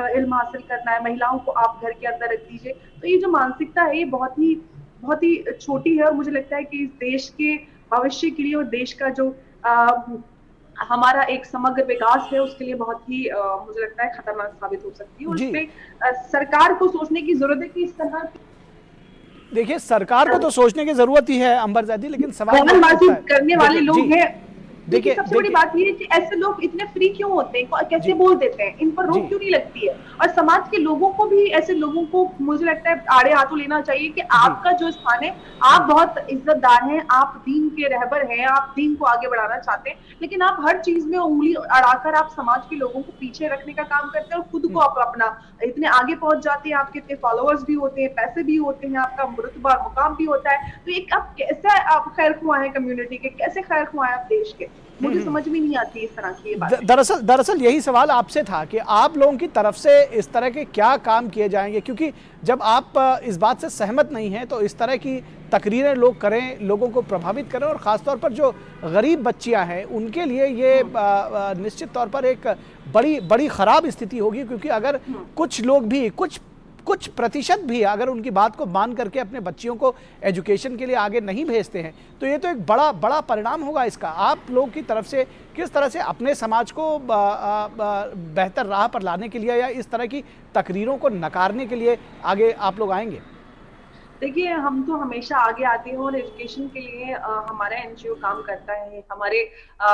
F: इल्म हासिल करना है, महिलाओं को आप घर के अंदर रख दीजिए। तो ये जो मानसिकता है ये बहुत ही छोटी है, और मुझे लगता है कि इस देश के भविष्य के लिए और देश का जो हमारा एक समग्र विकास है उसके लिए बहुत ही मुझे लगता है खतरनाक साबित हो सकती है। और इसमें सरकार को सोचने की जरूरत है कि इस तरह,
A: देखिए सरकार को तो सोचने की जरूरत ही है अंबर जैदी, लेकिन सवाल
F: करने वाले लोग हैं। देखिए सबसे बड़ी बात ये है कि ऐसे लोग इतने फ्री क्यों होते हैं, कैसे बोल देते हैं, इन पर रोक क्यों नहीं लगती है? और समाज के लोगों को भी, ऐसे लोगों को मुझे लगता है आड़े हाथों लेना चाहिए कि आपका जो स्थान है, आप बहुत इज्जतदार हैं, आप दीन के रहबर हैं, आप दीन को आगे बढ़ाना चाहते हैं, लेकिन आप हर चीज में उंगली अड़ाकर आप समाज के लोगों को पीछे रखने का काम करते हैं और खुद को आप अपना इतने आगे पहुंच जाते हैं, आपके इतने फॉलोअर्स भी होते हैं, पैसे भी होते हैं, आपका रुतबा मुकाम भी होता है, तो एक आप कैसे आप खैर ख्वाह हैं कम्युनिटी के, कैसे खैर ख्वाह हैं आप देश के? मुझे समझ में नहीं आती इस तरह की ये बात।
A: दरअसल यही सवाल आपसे था कि आप लोगों की तरफ से इस तरह के क्या काम किए जाएंगे, क्योंकि जब आप इस बात से सहमत नहीं हैं तो इस तरह की तकरीरें लोग करें, लोगों को प्रभावित करें, और ख़ासतौर पर जो गरीब बच्चियां हैं उनके लिए ये निश्चित तौर पर एक बड़ी ख़राब स्थिति होगी, क्योंकि अगर कुछ लोग भी कुछ प्रतिशत भी अगर उनकी बात को मान करके अपने बच्चियों को एजुकेशन के लिए आगे नहीं भेजते हैं तो ये तो एक बड़ा परिणाम होगा इसका। आप लोगों की तरफ से किस तरह से अपने समाज को बेहतर राह पर लाने के लिए या इस तरह की तकरीरों को नकारने के लिए आगे आप लोग आएंगे?
F: देखिए, हम तो हमेशा आगे आते हैं और एजुकेशन के लिए हमारा एनजीओ काम करता है। हमारे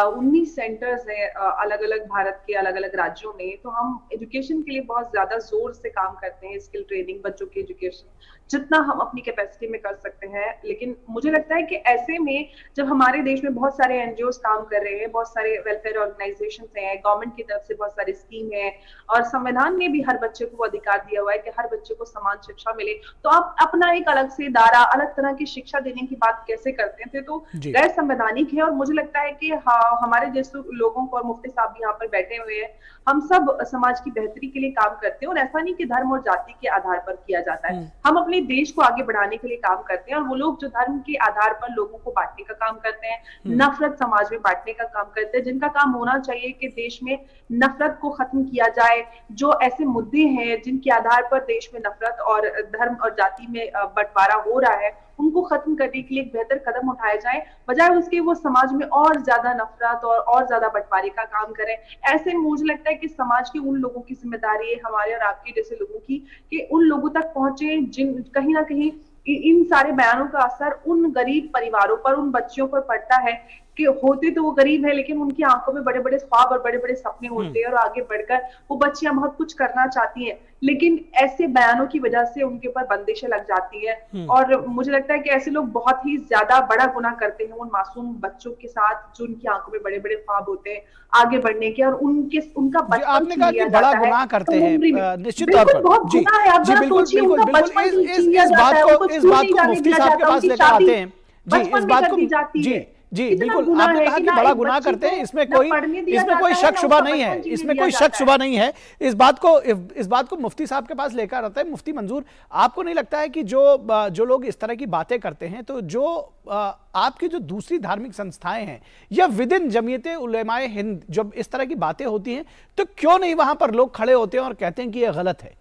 F: 19 सेंटर्स हैं अलग अलग भारत के अलग अलग राज्यों में, तो हम एजुकेशन के लिए बहुत ज्यादा जोर से काम करते हैं, स्किल ट्रेनिंग, बच्चों की एजुकेशन, जितना हम अपनी कैपेसिटी में कर सकते हैं। लेकिन मुझे लगता है कि ऐसे में जब हमारे देश में बहुत सारे एनजीओ काम कर रहे हैं, बहुत सारे वेलफेयर ऑर्गेनाइजेशन हैं, गवर्नमेंट की तरफ से बहुत सारी स्कीम है, और संविधान में भी हर बच्चे को अधिकार दिया हुआ है कि हर बच्चे को समान शिक्षा मिले, तो आप अपना एक अलग से दायरा, अलग तरह की शिक्षा देने की बात कैसे करते थे? तो गैर संवैधानिक है। और मुझे लगता है कि हमारे जैसे लोगों को, और मुफ्ती साहब भी यहाँ पर बैठे हुए हैं, हम सब समाज की बेहतरी के लिए काम करते हैं, और ऐसा नहीं कि धर्म और जाति के आधार पर किया जाता है। हम अपने देश को आगे बढ़ाने के लिए काम करते हैं, और वो लोग जो धर्म के आधार पर लोगों को बांटने का काम करते हैं, नफरत समाज में बांटने का काम करते हैं, जिनका काम होना चाहिए कि देश में नफरत को खत्म किया जाए, जो ऐसे मुद्दे हैं जिनके आधार पर देश में नफरत और धर्म और जाति में बंटवारा हो रहा है, उनको खत्म करने के लिए एक बेहतर कदम उठाए जाए, बजाय उसके वो समाज में और ज्यादा नफरत और ज्यादा बंटवारे का काम करें। ऐसे में मुझे लगता है कि समाज के उन लोगों की जिम्मेदारी है, हमारे और आपके जैसे लोगों की, कि उन लोगों तक पहुंचे जिन कहीं ना कहीं इन सारे बयानों का असर उन गरीब परिवारों पर, उन बच्चियों पर पड़ता है कि होते तो वो गरीब है, लेकिन उनकी आंखों में बड़े बड़े ख्वाब और बड़े बड़े सपने होते हैं, और आगे बढ़कर वो बच्चियां बहुत कुछ करना चाहती हैं, लेकिन ऐसे बयानों की वजह से उनके ऊपर बंदिशें लग जाती है। और मुझे लगता है कि ऐसे लोग बहुत ही ज्यादा बड़ा गुनाह करते हैं उन मासूम बच्चों के साथ, जो उनकी आंखों में बड़े बड़े ख्वाब होते हैं आगे बढ़ने के, और उनका बचपन
A: आपने कहा कि बड़ा गुनाह करते हैं, निश्चित तौर पर
F: बहुत गुनाह है। आप जरा सोचिए, उनका बचपन
A: इस बात को मुफ्ती साहब के पास लेकर आते हैं। जी, इस बात को जी बिल्कुल, आपने कहा कि बड़ा गुनाह करते हैं, इसमें कोई शक शुबा नहीं है, इसमें कोई शक शुबा नहीं है। इस बात को मुफ्ती साहब के पास लेकर आता है। मुफ्ती मंजूर, आपको नहीं लगता है कि जो लोग इस तरह की बातें करते हैं, तो जो आपकी जो दूसरी धार्मिक संस्थाएं हैं या विद इन जमीयते उलेमाए हिंद जब इस तरह की बातें होती हैं, तो क्यों नहीं वहां पर लोग खड़े होते हैं और कहते हैं कि यह गलत है?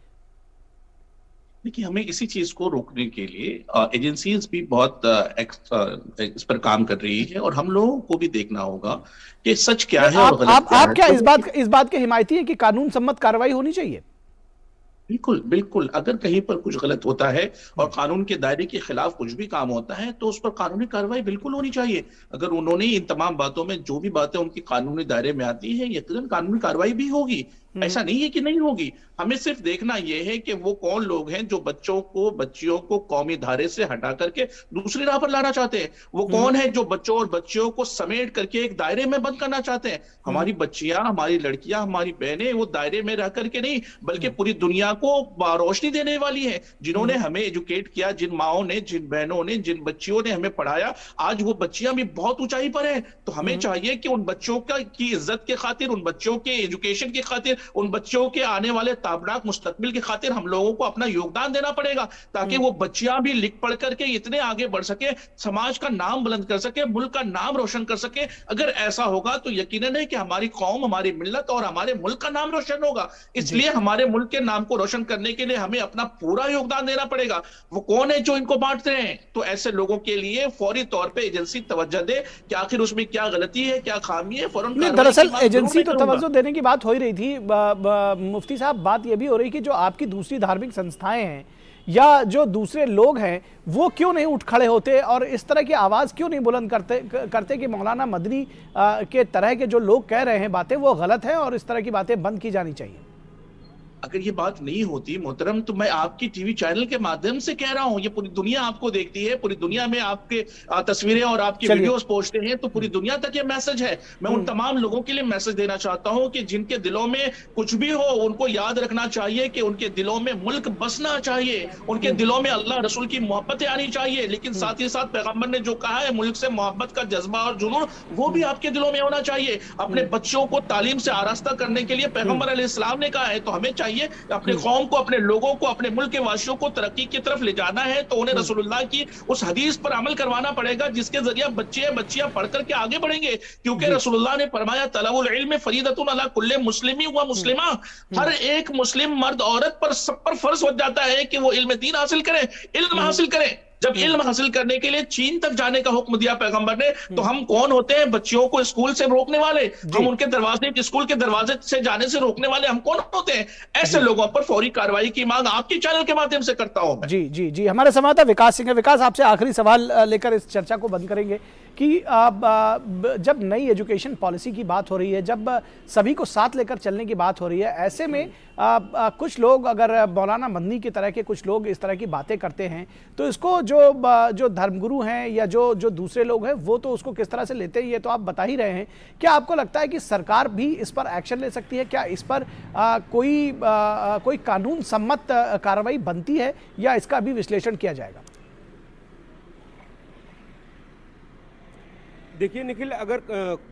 E: देखिए, हमें इसी चीज को रोकने के लिए एजेंसीज भी बहुत इस पर काम कर रही है, और हम लोगों को भी देखना होगा कि सच क्या है और गलत क्या है।
A: आप क्या इस बात के हिमायती हैं कि कानून सम्मत कार्रवाई होनी चाहिए?
E: बिल्कुल बिल्कुल, अगर कहीं पर कुछ गलत होता है और कानून के दायरे के खिलाफ कुछ भी काम होता है, तो उस पर कानूनी कार्रवाई बिल्कुल होनी चाहिए। अगर उन्होंने इन तमाम बातों में जो भी बातें उनकी कानूनी दायरे में आती है, यकीनन कानूनी कार्रवाई भी होगी, ऐसा नहीं है कि नहीं होगी। हमें सिर्फ देखना यह है कि वो कौन लोग हैं जो बच्चियों को कौमी धारे से हटा करके दूसरी राह पर लाना चाहते हैं। वो कौन है जो बच्चों और बच्चियों को समेट करके एक दायरे में बंद करना चाहते हैं। हमारी बच्चियां, हमारी लड़कियां, हमारी बहनें वो दायरे में रह करके नहीं, बल्कि पूरी दुनिया को रोशनी देने वाली है। जिन्होंने हमें एजुकेट किया, जिन माओं ने, जिन बहनों ने, जिन बच्चियों ने हमें पढ़ाया, आज वो बच्चियां भी बहुत ऊंचाई पर है। तो हमें चाहिए कि उन बच्चों की इज्जत के खातिर, उन बच्चों के एजुकेशन की खातिर, उन बच्चों के आने वाले ताबनाक मुस्तकबिल की खातिर हम लोगों को अपना योगदान देना पड़ेगा, ताकि वो बच्चियां भी लिख पढ़ करके इतने आगे बढ़ सके, समाज का नाम बुलंद कर सके, मुल्क का नाम रोशन कर सके। अगर ऐसा होगा तो यकीनन है कि हमारी कौम, हमारी मिल्लत और हमारे मुल्क का नाम रोशन होगा। इसलिए हमारे मुल्क के नाम को रोशन करने के लिए हमें अपना पूरा योगदान देना पड़ेगा। वो कौन है जो इनको बांटते हैं? तो ऐसे लोगों के लिए फौरी तौर पे एजेंसी तवज्जो दे कि आखिर उसमें क्या गलती है, क्या खामी है। फौरन
A: दरअसल एजेंसी तो तवज्जो देने की बात हो ही रही थी मुफ्ती साहब, बात यह भी हो रही कि जो आपकी दूसरी धार्मिक संस्थाएं हैं या जो दूसरे लोग हैं वो क्यों नहीं उठ खड़े होते और इस तरह की आवाज़ क्यों नहीं बुलंद करते कि मौलाना मदनी के तरह के जो लोग कह रहे हैं बातें वो गलत है और इस तरह की बातें बंद की जानी चाहिए?
E: अगर ये बात नहीं होती मोहतरम, तो मैं आपकी टीवी चैनल के माध्यम से कह रहा हूं, ये पूरी दुनिया आपको देखती है, पूरी दुनिया में आपके तस्वीरें और आपकी वीडियोस पोस्टते हैं, तो पूरी दुनिया तक ये मैसेज है। मैं उन तमाम लोगों के लिए मैसेज देना चाहता हूं कि जिनके दिलों में कुछ भी हो, उनको याद रखना चाहिए कि उनके दिलों में मुल्क बसना चाहिए, उनके दिलों में अल्लाह रसूल की मोहब्बतें आनी चाहिए, लेकिन साथ ही साथ पैगंबर ने जो कहा है मुल्क से मोहब्बत का जज्बा और जुनून, वो भी आपके दिलों में होना चाहिए। अपने बच्चों को तालीम से आरास्ता करने के लिए पैगंबर अलैहिस्सलाम ने कहा है, तो हमें चाहिए अपने कौम को, अपने लोगों को, अपने मुल्क के वासियों को तरक्की की तरफ ले जाना है, तो उन्हें रसूलुल्लाह की उस हदीस पर अमल करवाना पड़ेगा जिसके जरिए बच्चे बच्चियां पढ़ करके आगे बढ़ेंगे। क्योंकि रसूलुल्लाह ने फरमाया तलबुल इल्म फरीदतुन अला कुल्ले मुस्लिमी व मुस्लिमा, हर एक मुस्लिम मर्द औरत पर सब पर फर्ज हो जाता है कि वो इल्म दीन हासिल करें, इल्म हासिल करें। जब इल्म हासिल करने के लिए चीन तक जाने का हुक्म दिया पैगंबर ने, तो हम कौन होते हैं बच्चियों को स्कूल से रोकने वाले? हम उनके दरवाजे, स्कूल के दरवाजे से जाने से रोकने वाले हम कौन होते हैं? ऐसे लोगों पर फौरी कार्रवाई की मांग आपके चैनल के माध्यम से करता हूं मैं।
A: जी जी जी, हमारे संवाददाता विकास सिंह है। विकास, आपसे आखिरी सवाल लेकर इस चर्चा को बंद करेंगे कि जब नई एजुकेशन पॉलिसी की बात हो रही है, जब सभी को साथ लेकर चलने की बात हो रही है, ऐसे में कुछ लोग, अगर मौलाना मदनी की तरह के कुछ लोग इस तरह की बातें करते हैं, तो इसको जो धर्मगुरु हैं या जो दूसरे लोग हैं वो तो उसको किस तरह से लेते हैं ये तो आप बता ही रहे हैं। क्या आपको लगता है कि सरकार भी इस पर एक्शन ले सकती है? क्या इस पर कोई कानून सम्मत कार्रवाई बनती है या इसका अभी विश्लेषण किया जाएगा?
D: देखिए निखिल, अगर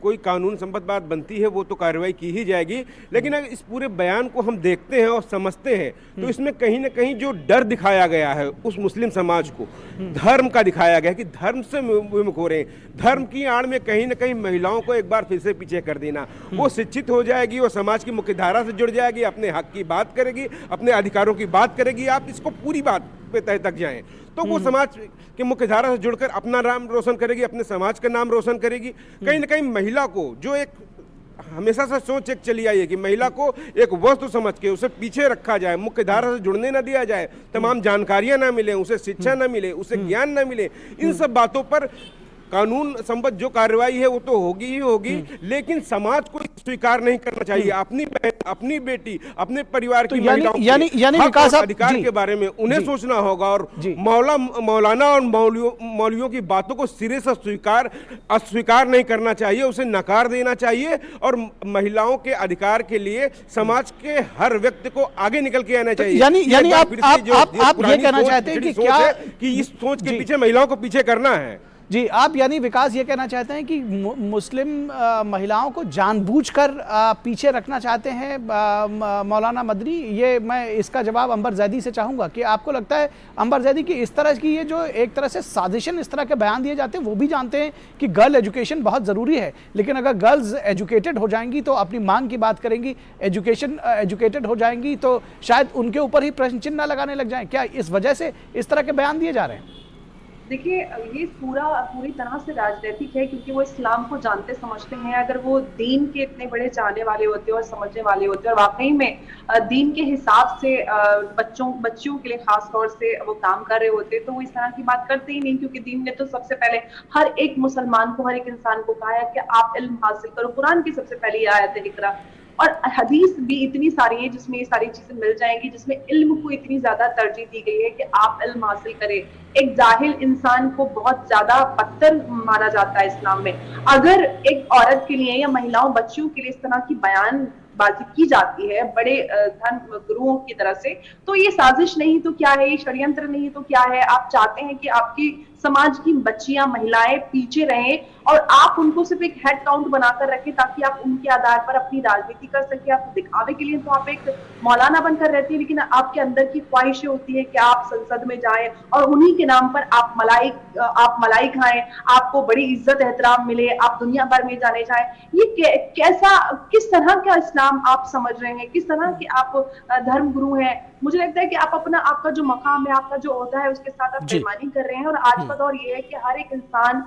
D: कोई कानून संबद्ध बात बनती है वो तो कार्रवाई की ही जाएगी, लेकिन अगर इस पूरे बयान को हम देखते हैं और समझते हैं तो इसमें कहीं ना कहीं जो डर दिखाया गया है उस मुस्लिम समाज को, धर्म का दिखाया गया है कि धर्म से विमुख हो रहे हैं, धर्म की आड़ में कहीं ना कहीं महिलाओं को एक बार फिर से पीछे कर देना। वो शिक्षित हो जाएगी, वो समाज की मुख्य धारा से जुड़ जाएगी, अपने हक की बात करेगी, अपने अधिकारों की बात करेगी। आप इसको पूरी बात पे तय तक जाएं तो वो समाज की मुख्य धारा से जुड़कर अपना नाम रोशन करेगी, अपने समाज का नाम रोशन करेगी। कहीं ना कहीं महिला को जो एक हमेशा से सोच एक चली आई है कि महिला को एक वस्तु समझ के उसे पीछे रखा जाए, मुख्य धारा से जुड़ने ना दिया जाए, तमाम जानकारियां ना मिले, उसे शिक्षा ना मिले, उसे ज्ञान ना मिले, इन सब बातों पर कानून संबद्ध जो कार्रवाई है वो तो होगी ही होगी, लेकिन समाज को स्वीकार नहीं करना चाहिए अपनी बहन, अपनी बेटी, अपने परिवार की महिलाओं के हक और अधिकार के बारे में उन्हें सोचना होगा। और मौलाना और मौलवियों की बातों को सिरे से अस्वीकार नहीं करना चाहिए, उसे नकार देना चाहिए और महिलाओं के अधिकार के लिए समाज के हर व्यक्ति को आगे निकल के आना चाहिए।
A: यानी आप ये कहना चाहते हैं
D: कि इस सोच के पीछे महिलाओं को पीछे करना है?
A: जी, आप यानी विकास ये कहना चाहते हैं कि मुस्लिम महिलाओं को जानबूझकर पीछे रखना चाहते हैं मौलाना मदनी? ये मैं इसका जवाब अंबर जैदी से चाहूँगा कि आपको लगता है अंबर जैदी कि इस तरह की ये जो एक तरह से साजिशन इस तरह के बयान दिए जाते हैं, वो भी जानते हैं कि गर्ल एजुकेशन बहुत ज़रूरी है, लेकिन अगर गर्ल्स एजुकेटेड हो जाएंगी तो अपनी मांग की बात करेंगी, एजुकेटेड हो जाएंगी तो शायद उनके ऊपर ही प्रश्न चिन्ह लगाने लग जाएं? क्या इस वजह से इस तरह के बयान दिए जा रहे हैं?
F: देखिए, ये पूरी तरह से राजनीतिक है, क्योंकि वो इस्लाम को जानते समझते हैं। अगर वो दीन के इतने बड़े जानने वाले होते और समझने वाले होते और वाकई में दीन के हिसाब से बच्चियों के लिए खास तौर से वो काम कर रहे होते, तो वो इस तरह की बात करते ही नहीं। क्योंकि दीन ने तो सबसे पहले हर एक मुसलमान को, हर एक इंसान को कहा है कि आप इल्म हासिल करो। कुरान की सबसे पहली आयत है इकरा, और हदीस भी इतनी सारी है जिसमें ये सारी चीजें मिल जाएंगी, जिसमें इल्म को इतनी ज्यादा तरजीह दी गई है कि आप इल्म हासिल करें। एक जाहिल इंसान को बहुत ज्यादा बदतर माना जाता है इस्लाम में। अगर एक औरत के लिए या महिलाओं, बच्चियों के लिए इस तरह की बयानबाजी की जाती है बड़े धर्म गुरुओं की तरफ से, तो ये साजिश नहीं तो क्या है, ये षड्यंत्र नहीं तो क्या है? आप चाहते हैं कि आपकी समाज की बच्चियां, महिलाएं पीछे रहें और आप उनको सिर्फ एक हेड काउंट बनाकर रखें ताकि आप उनके आधार पर अपनी राजनीति कर सके। आप दिखावे के लिए तो आप एक मौलाना बनकर रहती है, लेकिन आपके अंदर की ख्वाहिशें होती है कि आप संसद में जाएं और उन्हीं के नाम पर आप मलाई खाएं, आपको बड़ी इज्जत एहतराम मिले, आप दुनिया भर में जाने जाएं। ये किस तरह का इस्लाम आप समझ रहे हैं? किस तरह के आप धर्म गुरु हैं? मुझे लगता है कि आपका जो मकाम है, आपका जो ओहदा है, उसके साथ आप बेईमानी कर रहे हैं। और आज का दौर ये है कि हर एक इंसान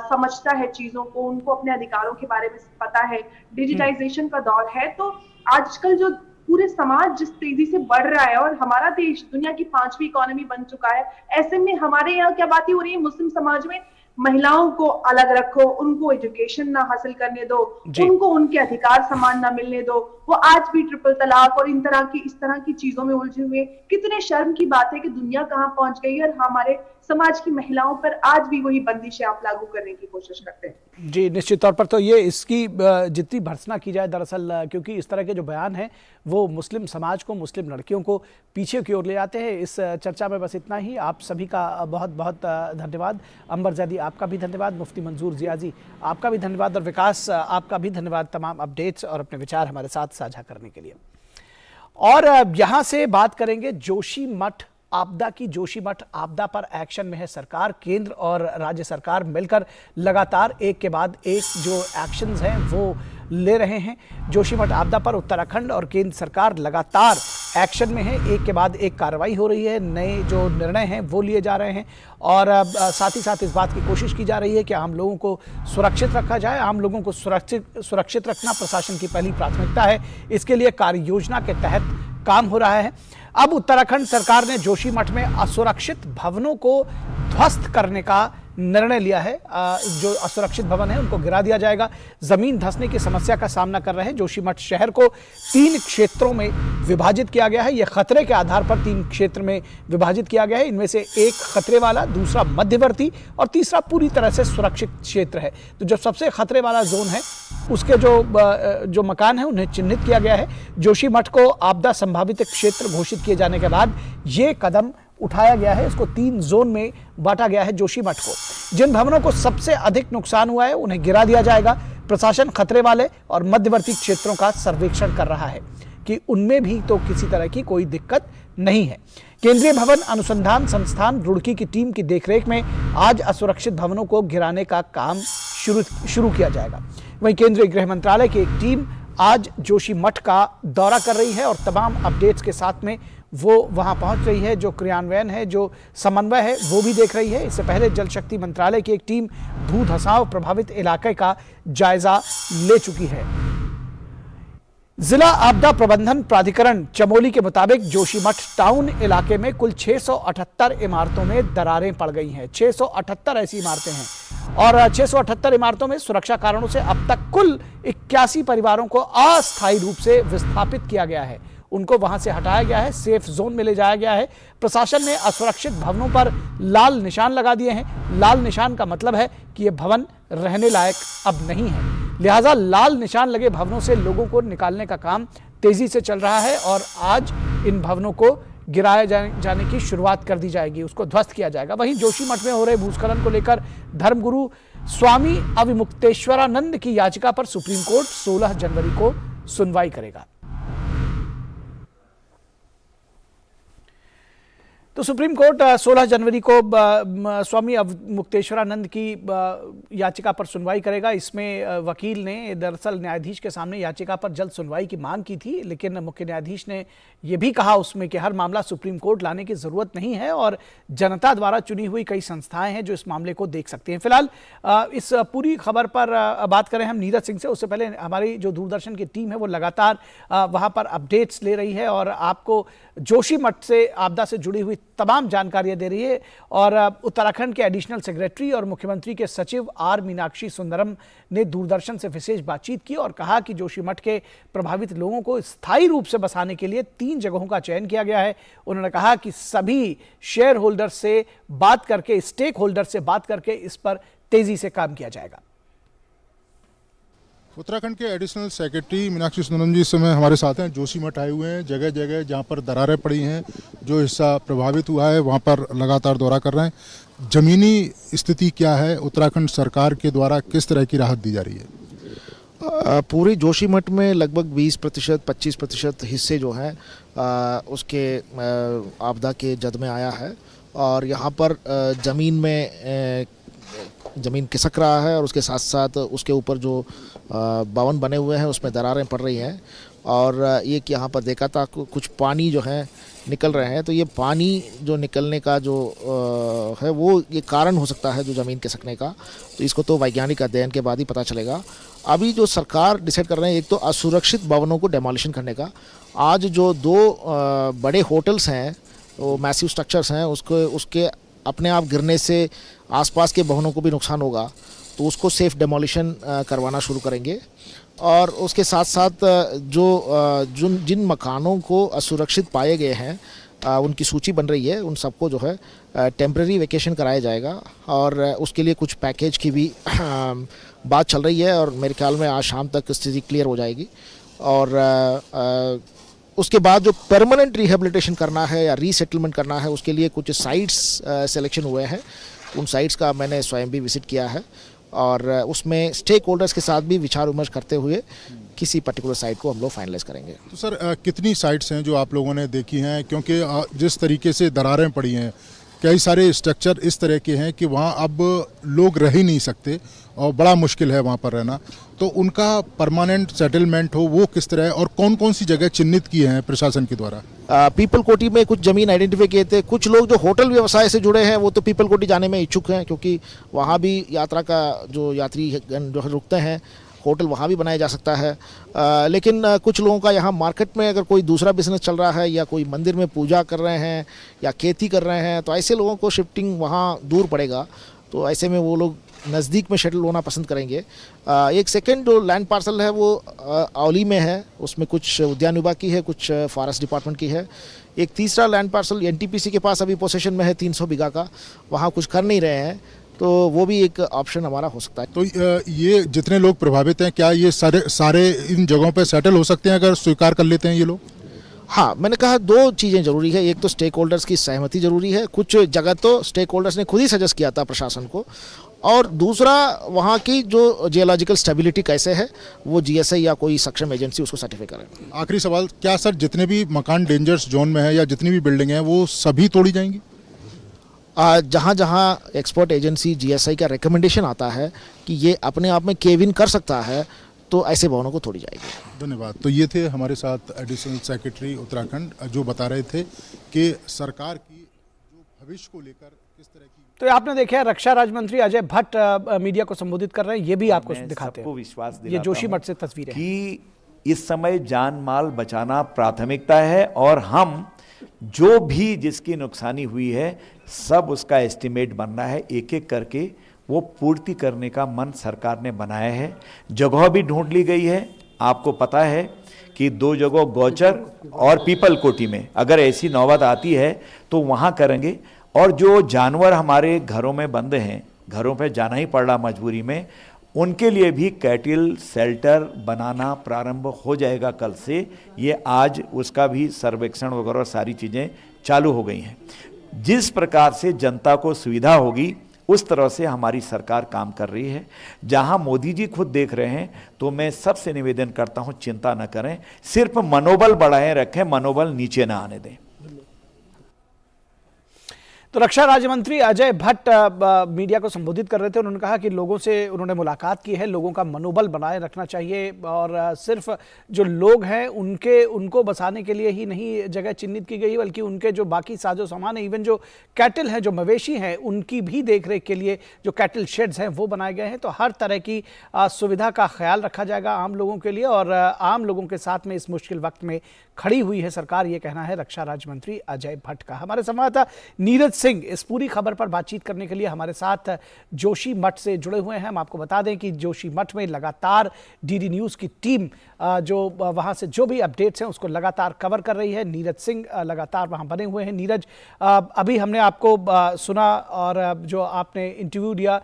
F: समझता है चीजों को, उनको अपने अधिकारों के बारे में पता है, डिजिटाइजेशन का दौर है। तो आजकल जो पूरे समाज जिस तेजी से बढ़ रहा है और हमारा देश दुनिया की 5वीं इकोनॉमी बन चुका है, ऐसे में हमारे यहाँ क्या बातें हो रही है मुस्लिम समाज में, महिलाओं को अलग रखो, उनको एजुकेशन ना हासिल करने दो, उनको उनके अधिकार समान ना मिलने दो, वो आज भी ट्रिपल तलाक और इस तरह की चीजों में उलझे हुए। कितने शर्म की बात है कि दुनिया कहां पहुंच गई है और हमारे समाज की महिलाओं पर आज भी वही बंदिशें आप लागू करने की कोशिश करते हैं।
A: जी निश्चित तौर पर तो ये इसकी जितनी भर्त्सना की जाए दरअसल, क्योंकि इस तरह के जो बयान हैं वो मुस्लिम समाज को, मुस्लिम लड़कियों को पीछे की ओर ले जाते हैं। इस चर्चा में बस इतना ही। आप सभी का बहुत बहुत धन्यवाद। अंबर जैदी आपका भी धन्यवाद, मुफ्ती मंजूर जियाजी आपका भी धन्यवाद और विकास आपका भी धन्यवाद तमाम अपडेट्स और अपने विचार हमारे साथ साझा करने के लिए। और यहाँ से बात करेंगे जोशीमठ आपदा की। जोशीमठ आपदा पर एक्शन में है सरकार। केंद्र और राज्य सरकार मिलकर लगातार एक के बाद एक जो एक्शंस हैं वो ले रहे हैं। जोशीमठ आपदा पर उत्तराखंड और केंद्र सरकार लगातार एक्शन में है, एक के बाद एक कार्रवाई हो रही है, नए जो निर्णय हैं वो लिए जा रहे हैं और साथ ही साथ इस बात की कोशिश की जा रही है कि आम लोगों को सुरक्षित रखा जाए। आम लोगों को सुरक्षित रखना प्रशासन की पहली प्राथमिकता है। इसके लिए कार्य योजना के तहत काम हो रहा है। अब उत्तराखंड सरकार ने जोशीमठ में असुरक्षित भवनों को ध्वस्त करने का निर्णय लिया है। जो असुरक्षित भवन है उनको गिरा दिया जाएगा। जमीन धंसने की समस्या का सामना कर रहे हैं। जोशीमठ शहर को 3 क्षेत्रों में विभाजित किया गया है। यह खतरे के आधार पर 3 क्षेत्र में विभाजित किया गया है। इनमें से एक खतरे वाला, दूसरा मध्यवर्ती और तीसरा पूरी तरह से सुरक्षित क्षेत्र है। तो जो सबसे खतरे वाला जोन है उसके जो मकान है उन्हें चिन्हित किया गया है। जोशीमठ को आपदा संभावित क्षेत्र घोषित किए जाने के बाद ये कदम उठाया गया है। इसको 3 जोन में बांटा गया है। जोशीमठ को जिन भवनों को सबसे अधिक नुकसान हुआ है उन्हें गिरा दिया जाएगा। प्रशासन खतरे वाले और मध्यवर्ती क्षेत्रों का सर्वेक्षण कर रहा है कि उनमें भी तो किसी तरह की कोई दिक्कत नहीं है। केंद्रीय भवन अनुसंधान संस्थान रुड़की की टीम की देखरेख में आज असुरक्षित भवनों को गिराने का काम शुरू किया जाएगा। वहीं केंद्रीय गृह मंत्रालय की एक टीम आज जोशीमठ का दौरा कर रही है और तमाम अपडेट्स के साथ में वो वहां पहुंच रही है। जो क्रियान्वयन है, जो समन्वय है वो भी देख रही है। इससे पहले जल शक्ति मंत्रालय की एक टीम भू धसाव प्रभावित इलाके का जायजा ले चुकी है। जिला आपदा प्रबंधन प्राधिकरण चमोली के मुताबिक जोशीमठ टाउन इलाके में कुल 678 इमारतों में दरारें पड़ गई हैं। 678 ऐसी इमारतें हैं और 678 इमारतों में सुरक्षा कारणों से अब तक कुल 81 परिवारों को अस्थायी रूप से विस्थापित किया गया है। उनको वहां से हटाया गया है, सेफ जोन में ले जाया गया है। प्रशासन ने असुरक्षित भवनों पर लाल निशान लगा दिए हैं। लाल निशान का मतलब है कि ये भवन रहने लायक अब नहीं है, लिहाजा लाल निशान लगे भवनों से लोगों को निकालने का काम तेजी से चल रहा है और आज इन भवनों को गिराए जाने की शुरुआत कर दी जाएगी, उसको ध्वस्त किया जाएगा। वहीं जोशीमठ में हो रहे भूस्खलन को लेकर धर्मगुरु स्वामी अविमुक्तेश्वरानंद की याचिका पर सुप्रीम कोर्ट 16 जनवरी को सुनवाई करेगा। तो सुप्रीम कोर्ट 16 जनवरी को स्वामी अवमुक्तेश्वरानंद की याचिका पर सुनवाई करेगा। इसमें वकील ने दरअसल न्यायाधीश के सामने याचिका पर जल्द सुनवाई की मांग की थी, लेकिन मुख्य न्यायाधीश ने यह भी कहा उसमें कि हर मामला सुप्रीम कोर्ट लाने की जरूरत नहीं है और जनता द्वारा चुनी हुई कई संस्थाएं हैं जो इस मामले को देख सकती हैं। फिलहाल इस पूरी खबर पर बात करें हम नीरज सिंह से, उससे पहले हमारी जो दूरदर्शन की टीम है वो लगातार वहां पर अपडेट्स ले रही है और आपको जोशीमठ से आपदा से जुड़ी हुई तमाम जानकारियां दे रही है। और उत्तराखंड के एडिशनल सेक्रेटरी और मुख्यमंत्री के सचिव आर मीनाक्षी सुंदरम ने दूरदर्शन से विशेष बातचीत की और कहा कि जोशीमठ के प्रभावित लोगों को स्थायी रूप से बसाने के लिए 3 जगहों का चयन किया गया है। उन्होंने कहा कि सभी शेयर होल्डर से बात करके, स्टेक होल्डर से बात करके इस पर तेजी से काम किया जाएगा।
G: उत्तराखंड के एडिशनल सेक्रेटरी मीनाक्षी सुंदरम जी इस समय हमारे साथ हैं। जोशीमठ आए हुए हैं, जगह जगह जहां पर दरारें पड़ी हैं, जो हिस्सा प्रभावित हुआ है वहां पर लगातार दौरा कर रहे हैं। जमीनी स्थिति क्या है, उत्तराखंड सरकार के द्वारा किस तरह की राहत दी जा रही है?
H: पूरी जोशीमठ में लगभग 20% 25% हिस्से जो हैं उसके आपदा के जद में आया है और यहाँ पर ज़मीन खिसक रहा है और उसके साथ साथ उसके ऊपर जो भवन बने हुए हैं उसमें दरारें पड़ रही हैं और ये कि यहाँ पर देखा था कुछ पानी जो है निकल रहे हैं, तो ये पानी जो निकलने का जो है वो ये कारण हो सकता है जो ज़मीन खिसकने का, तो इसको तो वैज्ञानिक अध्ययन के बाद ही पता चलेगा। अभी जो सरकार डिसाइड कर रहे हैं, एक तो असुरक्षित भवनों को डेमोलिशन करने का। आज जो 2 बड़े होटल्स हैं, वो मैसिव स्ट्रक्चर्स हैं, उसके अपने आप गिरने से आसपास के भवनों को भी नुकसान होगा, तो उसको सेफ डेमोलिशन करवाना शुरू करेंगे। और उसके साथ साथ जिन मकानों को असुरक्षित पाए गए हैं, उनकी सूची बन रही है, उन सबको जो है टेम्परेरी वेकेशन कराया जाएगा। और उसके लिए कुछ पैकेज की भी बात चल रही है, और मेरे ख्याल में आज शाम तक स्थिति क्लियर हो जाएगी। और उसके बाद जो परमानेंट रिहेबिलिटेशन करना है या रीसेटलमेंट करना है, उसके लिए कुछ साइट्स सिलेक्शन हुए हैं। उन साइट्स का मैंने स्वयं भी विजिट किया है, और उसमें स्टेक होल्डर्स के साथ भी विचार विमर्श करते हुए किसी पर्टिकुलर साइट को हम लोग फाइनलाइज करेंगे।
G: तो सर कितनी साइट्स हैं जो आप लोगों ने देखी हैं, क्योंकि जिस तरीके से दरारें पड़ी हैं, कई सारे स्ट्रक्चर इस तरह के हैं कि वहाँ अब लोग रह ही नहीं सकते और बड़ा मुश्किल है वहाँ पर रहना, तो उनका परमानेंट सेटलमेंट हो वो किस तरह है, और कौन कौन सी जगह चिन्हित की हैं प्रशासन के द्वारा?
H: पीपल कोटी में कुछ ज़मीन आइडेंटिफाई किए थे। कुछ लोग जो होटल व्यवसाय से जुड़े हैं वो तो पीपल कोटी जाने में इच्छुक हैं, क्योंकि वहाँ भी यात्रा का जो यात्री जो रुकते हैं, होटल वहाँ भी बनाया जा सकता है। लेकिन कुछ लोगों का यहाँ मार्केट में अगर कोई दूसरा बिजनेस चल रहा है, या कोई मंदिर में पूजा कर रहे हैं, या खेती कर रहे हैं, तो ऐसे लोगों को शिफ्टिंग वहाँ दूर पड़ेगा, तो ऐसे में वो लोग नज़दीक में सेटल होना पसंद करेंगे। एक सेकंड जो लैंड पार्सल है वो औली में है, उसमें कुछ उद्यान विभाग की है, कुछ फॉरेस्ट डिपार्टमेंट की है। एक तीसरा लैंड पार्सल एनटीपीसी के पास अभी पोसेशन में है 300 बीघा का, वहाँ कुछ कर नहीं रहे हैं, तो वो भी एक ऑप्शन हमारा हो सकता है।
G: तो ये जितने लोग प्रभावित हैं, क्या ये सारे इन जगहों पे सेटल हो सकते हैं अगर स्वीकार कर लेते हैं ये लोग?
H: हाँ, मैंने कहा 2 चीज़ें ज़रूरी है। एक तो स्टेक होल्डर्स की सहमति ज़रूरी है, कुछ जगह तो स्टेक होल्डर्स ने खुद ही सजेस्ट किया था प्रशासन को, और दूसरा वहाँ की जो जियोलॉजिकल स्टेबिलिटी कैसे है वो जीएसआई या कोई सक्षम एजेंसी उसको सर्टिफाई करे।
G: आखिरी सवाल, क्या सर जितने भी मकान डेंजर्स जोन में है या जितनी भी बिल्डिंग हैं वो सभी तोड़ी जाएंगी?
H: जहाँ जहाँ एक्सपर्ट एजेंसी जीएसआई का रिकमेंडेशन आता है कि ये अपने आप में केव इन कर सकता है, तो ऐसे भवनों को तोड़ी जाएगी।
G: धन्यवाद। तो ये थे हमारे साथ एडिशनल सेक्रेटरी उत्तराखंड जो बता रहे थे कि सरकार की जो भविष्य को लेकर किस तरह की।
A: तो आपने देखा है रक्षा राज्य मंत्री अजय भट्ट मीडिया को संबोधित कर रहे हैं, ये भी आपको दिखाते हैं।
I: विश्वास
A: ये जोशीमठ से तस्वीरें
I: कि इस समय जान माल बचाना प्राथमिकता है, और हम जो भी जिसकी नुकसानी हुई है सब उसका एस्टिमेट बनना है, एक एक करके वो पूर्ति करने का मन सरकार ने बनाया है। जगह भी ढूंढ ली गई है। आपको पता है कि 2 जगह गौचर और पीपल कोटी में अगर ऐसी नौबत आती है तो वहाँ करेंगे। और जो जानवर हमारे घरों में बंद हैं, घरों पे जाना ही पड़ रहा मजबूरी में, उनके लिए भी कैटल शेल्टर बनाना प्रारंभ हो जाएगा कल से। ये आज उसका भी सर्वेक्षण वगैरह सारी चीज़ें चालू हो गई हैं। जिस प्रकार से जनता को सुविधा होगी उस तरह से हमारी सरकार काम कर रही है। जहां मोदी जी खुद देख रहे हैं, तो मैं सबसे निवेदन करता हूं चिंता न करें, सिर्फ मनोबल बढ़ाए रखें, मनोबल नीचे ना आने दें।
A: तो रक्षा राज्य मंत्री अजय भट्ट मीडिया को संबोधित कर रहे थे। उन्होंने कहा कि लोगों से उन्होंने मुलाकात की है, लोगों का मनोबल बनाए रखना चाहिए, और सिर्फ जो लोग हैं उनको बसाने के लिए ही नहीं जगह चिन्हित की गई, बल्कि उनके जो बाकी साजो सामान है, इवन जो कैटल हैं, जो मवेशी हैं, उनकी भी देखरेख के लिए जो कैटल शेड्स हैं वो बनाए गए हैं। तो हर तरह की सुविधा का ख्याल रखा जाएगा आम लोगों के लिए, और आम लोगों के साथ में इस मुश्किल वक्त में खड़ी हुई है सरकार, ये कहना है रक्षा राज्य मंत्री अजय भट्ट का। हमारे संवाददाता नीरज सिंह इस पूरी खबर पर बातचीत करने के लिए हमारे साथ जोशीमठ से जुड़े हुए हैं। हम आपको बता दें कि जोशीमठ में लगातार डीडी न्यूज़ की टीम जो वहां से जो भी अपडेट्स हैं उसको लगातार कवर कर रही है। नीरज सिंह लगातार वहां बने हुए हैं। नीरज, अभी हमने आपको सुना और जो आपने इंटरव्यू दिया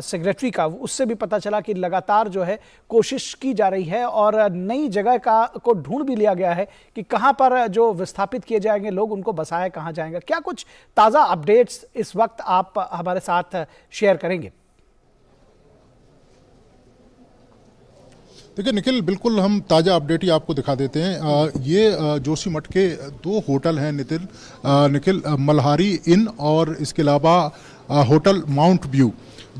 A: सेक्रेटरी का, उससे भी पता चला कि लगातार जो है कोशिश की जा रही है और नई जगह को ढूंढ भी लिया गया है कि कहां पर जो विस्थापित किए जाएंगे लोग, उनको बसाया कहां जाएगा। क्या कुछ ताज़ा अपडेट्स इस वक्त आप हमारे साथ शेयर करेंगे?
G: देखिए निखिल, बिल्कुल हम ताज़ा अपडेट ही आपको दिखा देते हैं। ये जोशीमठ के 2 होटल हैं निखिल, मल्हारी इन और इसके अलावा होटल माउंट व्यू।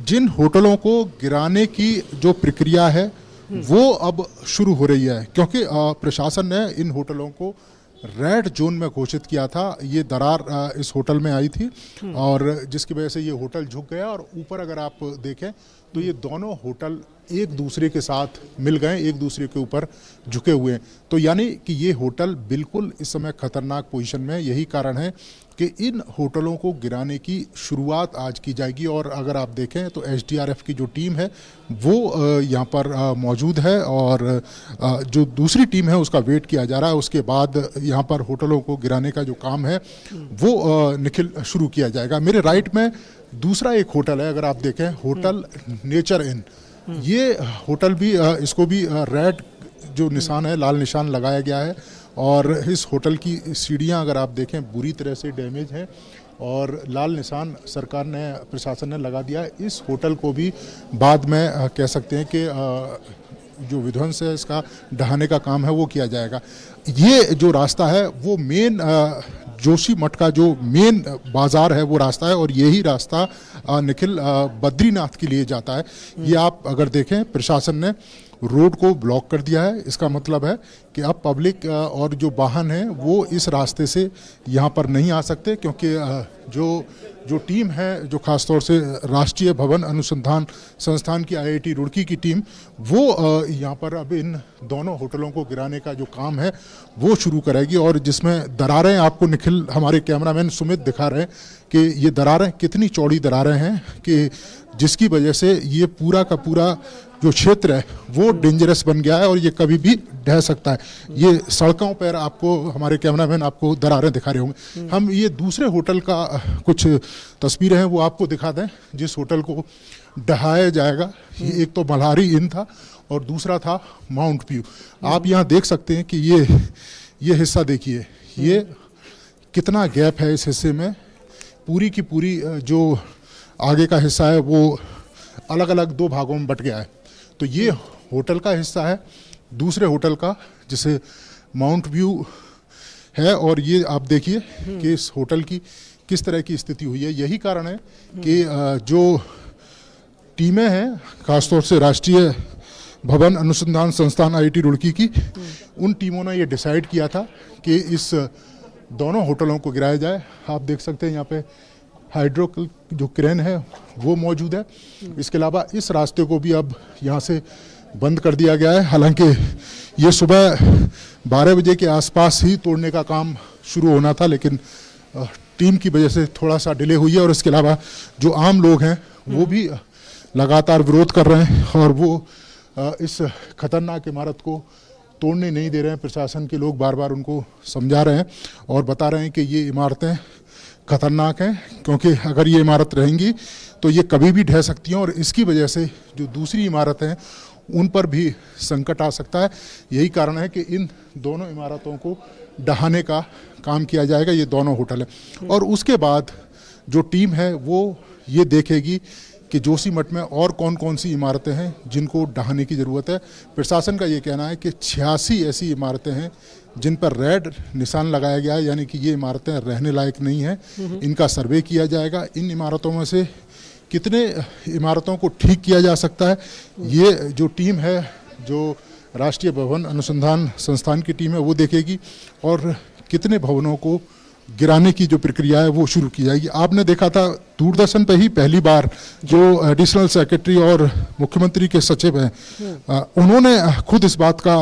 G: जिन होटलों को गिराने की जो प्रक्रिया है वो अब शुरू हो रही है, क्योंकि प्रशासन ने इन होटलों को रेड जोन में घोषित किया था। ये दरार इस होटल में आई थी और जिसकी वजह से ये होटल झुक गया, और ऊपर अगर आप देखें तो ये दोनों होटल एक दूसरे के साथ मिल गए, एक दूसरे के ऊपर झुके हुए हैं। तो यानी कि ये होटल बिल्कुल इस समय खतरनाक पोजीशन में है। यही कारण है कि इन होटलों को गिराने की शुरुआत आज की जाएगी। और अगर आप देखें तो एसडीआरएफ की जो टीम है वो यहाँ पर मौजूद है, और जो दूसरी टीम है उसका वेट किया जा रहा है। उसके बाद यहाँ पर होटलों को गिराने का जो काम है वो निखिल शुरू किया जाएगा। मेरे राइट में दूसरा एक होटल है, अगर आप देखें, होटल नेचर इन। ये होटल भी इसको भी रेड जो निशान है, लाल निशान लगाया गया है, और इस होटल की सीढ़ियां अगर आप देखें बुरी तरह से डैमेज है, और लाल निशान सरकार ने, प्रशासन ने लगा दिया है। इस होटल को भी बाद में कह सकते हैं कि जो विध्वंस है इसका ढहाने का काम है वो किया जाएगा। ये जो रास्ता है वो मेन जोशी मठ का जो मेन बाजार है वो रास्ता है, और यही रास्ता निखिल बद्रीनाथ के लिए जाता है। ये आप अगर देखें, प्रशासन ने रोड को ब्लॉक कर दिया है। इसका मतलब है कि अब पब्लिक और जो वाहन हैं वो इस रास्ते से यहाँ पर नहीं आ सकते, क्योंकि जो टीम है, जो खासतौर से राष्ट्रीय भवन अनुसंधान संस्थान की आईआईटी रुड़की की टीम, वो यहाँ पर अब इन दोनों होटलों को गिराने का जो काम है वो शुरू करेगी। और जिसमें दरारें आपको निखिल, हमारे कैमरामैन सुमित दिखा रहे हैं कि ये दरारें कितनी चौड़ी दरारें हैं, कि जिसकी वजह से ये पूरा का पूरा जो क्षेत्र है वो डेंजरस बन गया है और ये कभी भी ढह सकता है। ये सड़कों पर आपको, हमारे कैमरामैन आपको दरारें दिखा रहे होंगे। हम ये दूसरे होटल का कुछ तस्वीरें हैं वो आपको दिखा दें, जिस होटल को ढहाया जाएगा। ये एक तो मल्हारी इन था और दूसरा था माउंट व्यू। आप यहाँ देख सकते हैं कि ये हिस्सा देखिए, ये कितना गैप है इस हिस्से में। पूरी की पूरी जो आगे का हिस्सा है वो अलग अलग दो भागों में बट गया है। तो ये होटल का हिस्सा है, दूसरे होटल का जिसे माउंट व्यू है, और ये आप देखिए कि इस होटल की किस तरह की स्थिति हुई है। यही कारण है कि जो टीमें हैं, खासतौर से राष्ट्रीय भवन अनुसंधान संस्थान आईआईटी रुड़की की, उन टीमों ने ये डिसाइड किया था कि इस दोनों होटलों को गिराया जाए। आप देख सकते हैं यहाँ पे हाइड्रो जो क्रेन है वो मौजूद है। इसके अलावा इस रास्ते को भी अब यहाँ से बंद कर दिया गया है। हालांकि ये सुबह 12 बजे के आसपास ही तोड़ने का काम शुरू होना था, लेकिन टीम की वजह से थोड़ा सा डिले हुई है। और इसके अलावा जो आम लोग हैं वो भी लगातार विरोध कर रहे हैं, और वो इस खतरनाक इमारत को तोड़ने नहीं दे रहे हैं। प्रशासन के लोग बार बार उनको समझा रहे हैं और बता रहे हैं कि ये इमारतें खतरनाक हैं, क्योंकि अगर ये इमारत रहेंगी तो ये कभी भी ढह सकती हैं, और इसकी वजह से जो दूसरी इमारतें हैं उन पर भी संकट आ सकता है। यही कारण है कि इन दोनों इमारतों को ढहाने का काम किया जाएगा, ये दोनों होटल हैं। और उसके बाद जो टीम है वो ये देखेगी कि जोशीमठ में और कौन कौन सी इमारतें हैं जिनको ढहाने की ज़रूरत है। प्रशासन का ये कहना है कि 86 ऐसी इमारतें हैं जिन पर रेड निशान लगाया गया है, यानी कि ये इमारतें रहने लायक नहीं हैं। इनका सर्वे किया जाएगा। इन इमारतों में से कितने इमारतों को ठीक किया जा सकता है, ये जो टीम है, जो राष्ट्रीय भवन अनुसंधान संस्थान की टीम है, वो देखेगी, और कितने भवनों को गिराने की जो प्रक्रिया है वो शुरू की जाएगी। आपने देखा था दूरदर्शन पे ही पहली बार जो एडिशनल सेक्रेटरी और मुख्यमंत्री के सचिव हैं, उन्होंने खुद इस बात का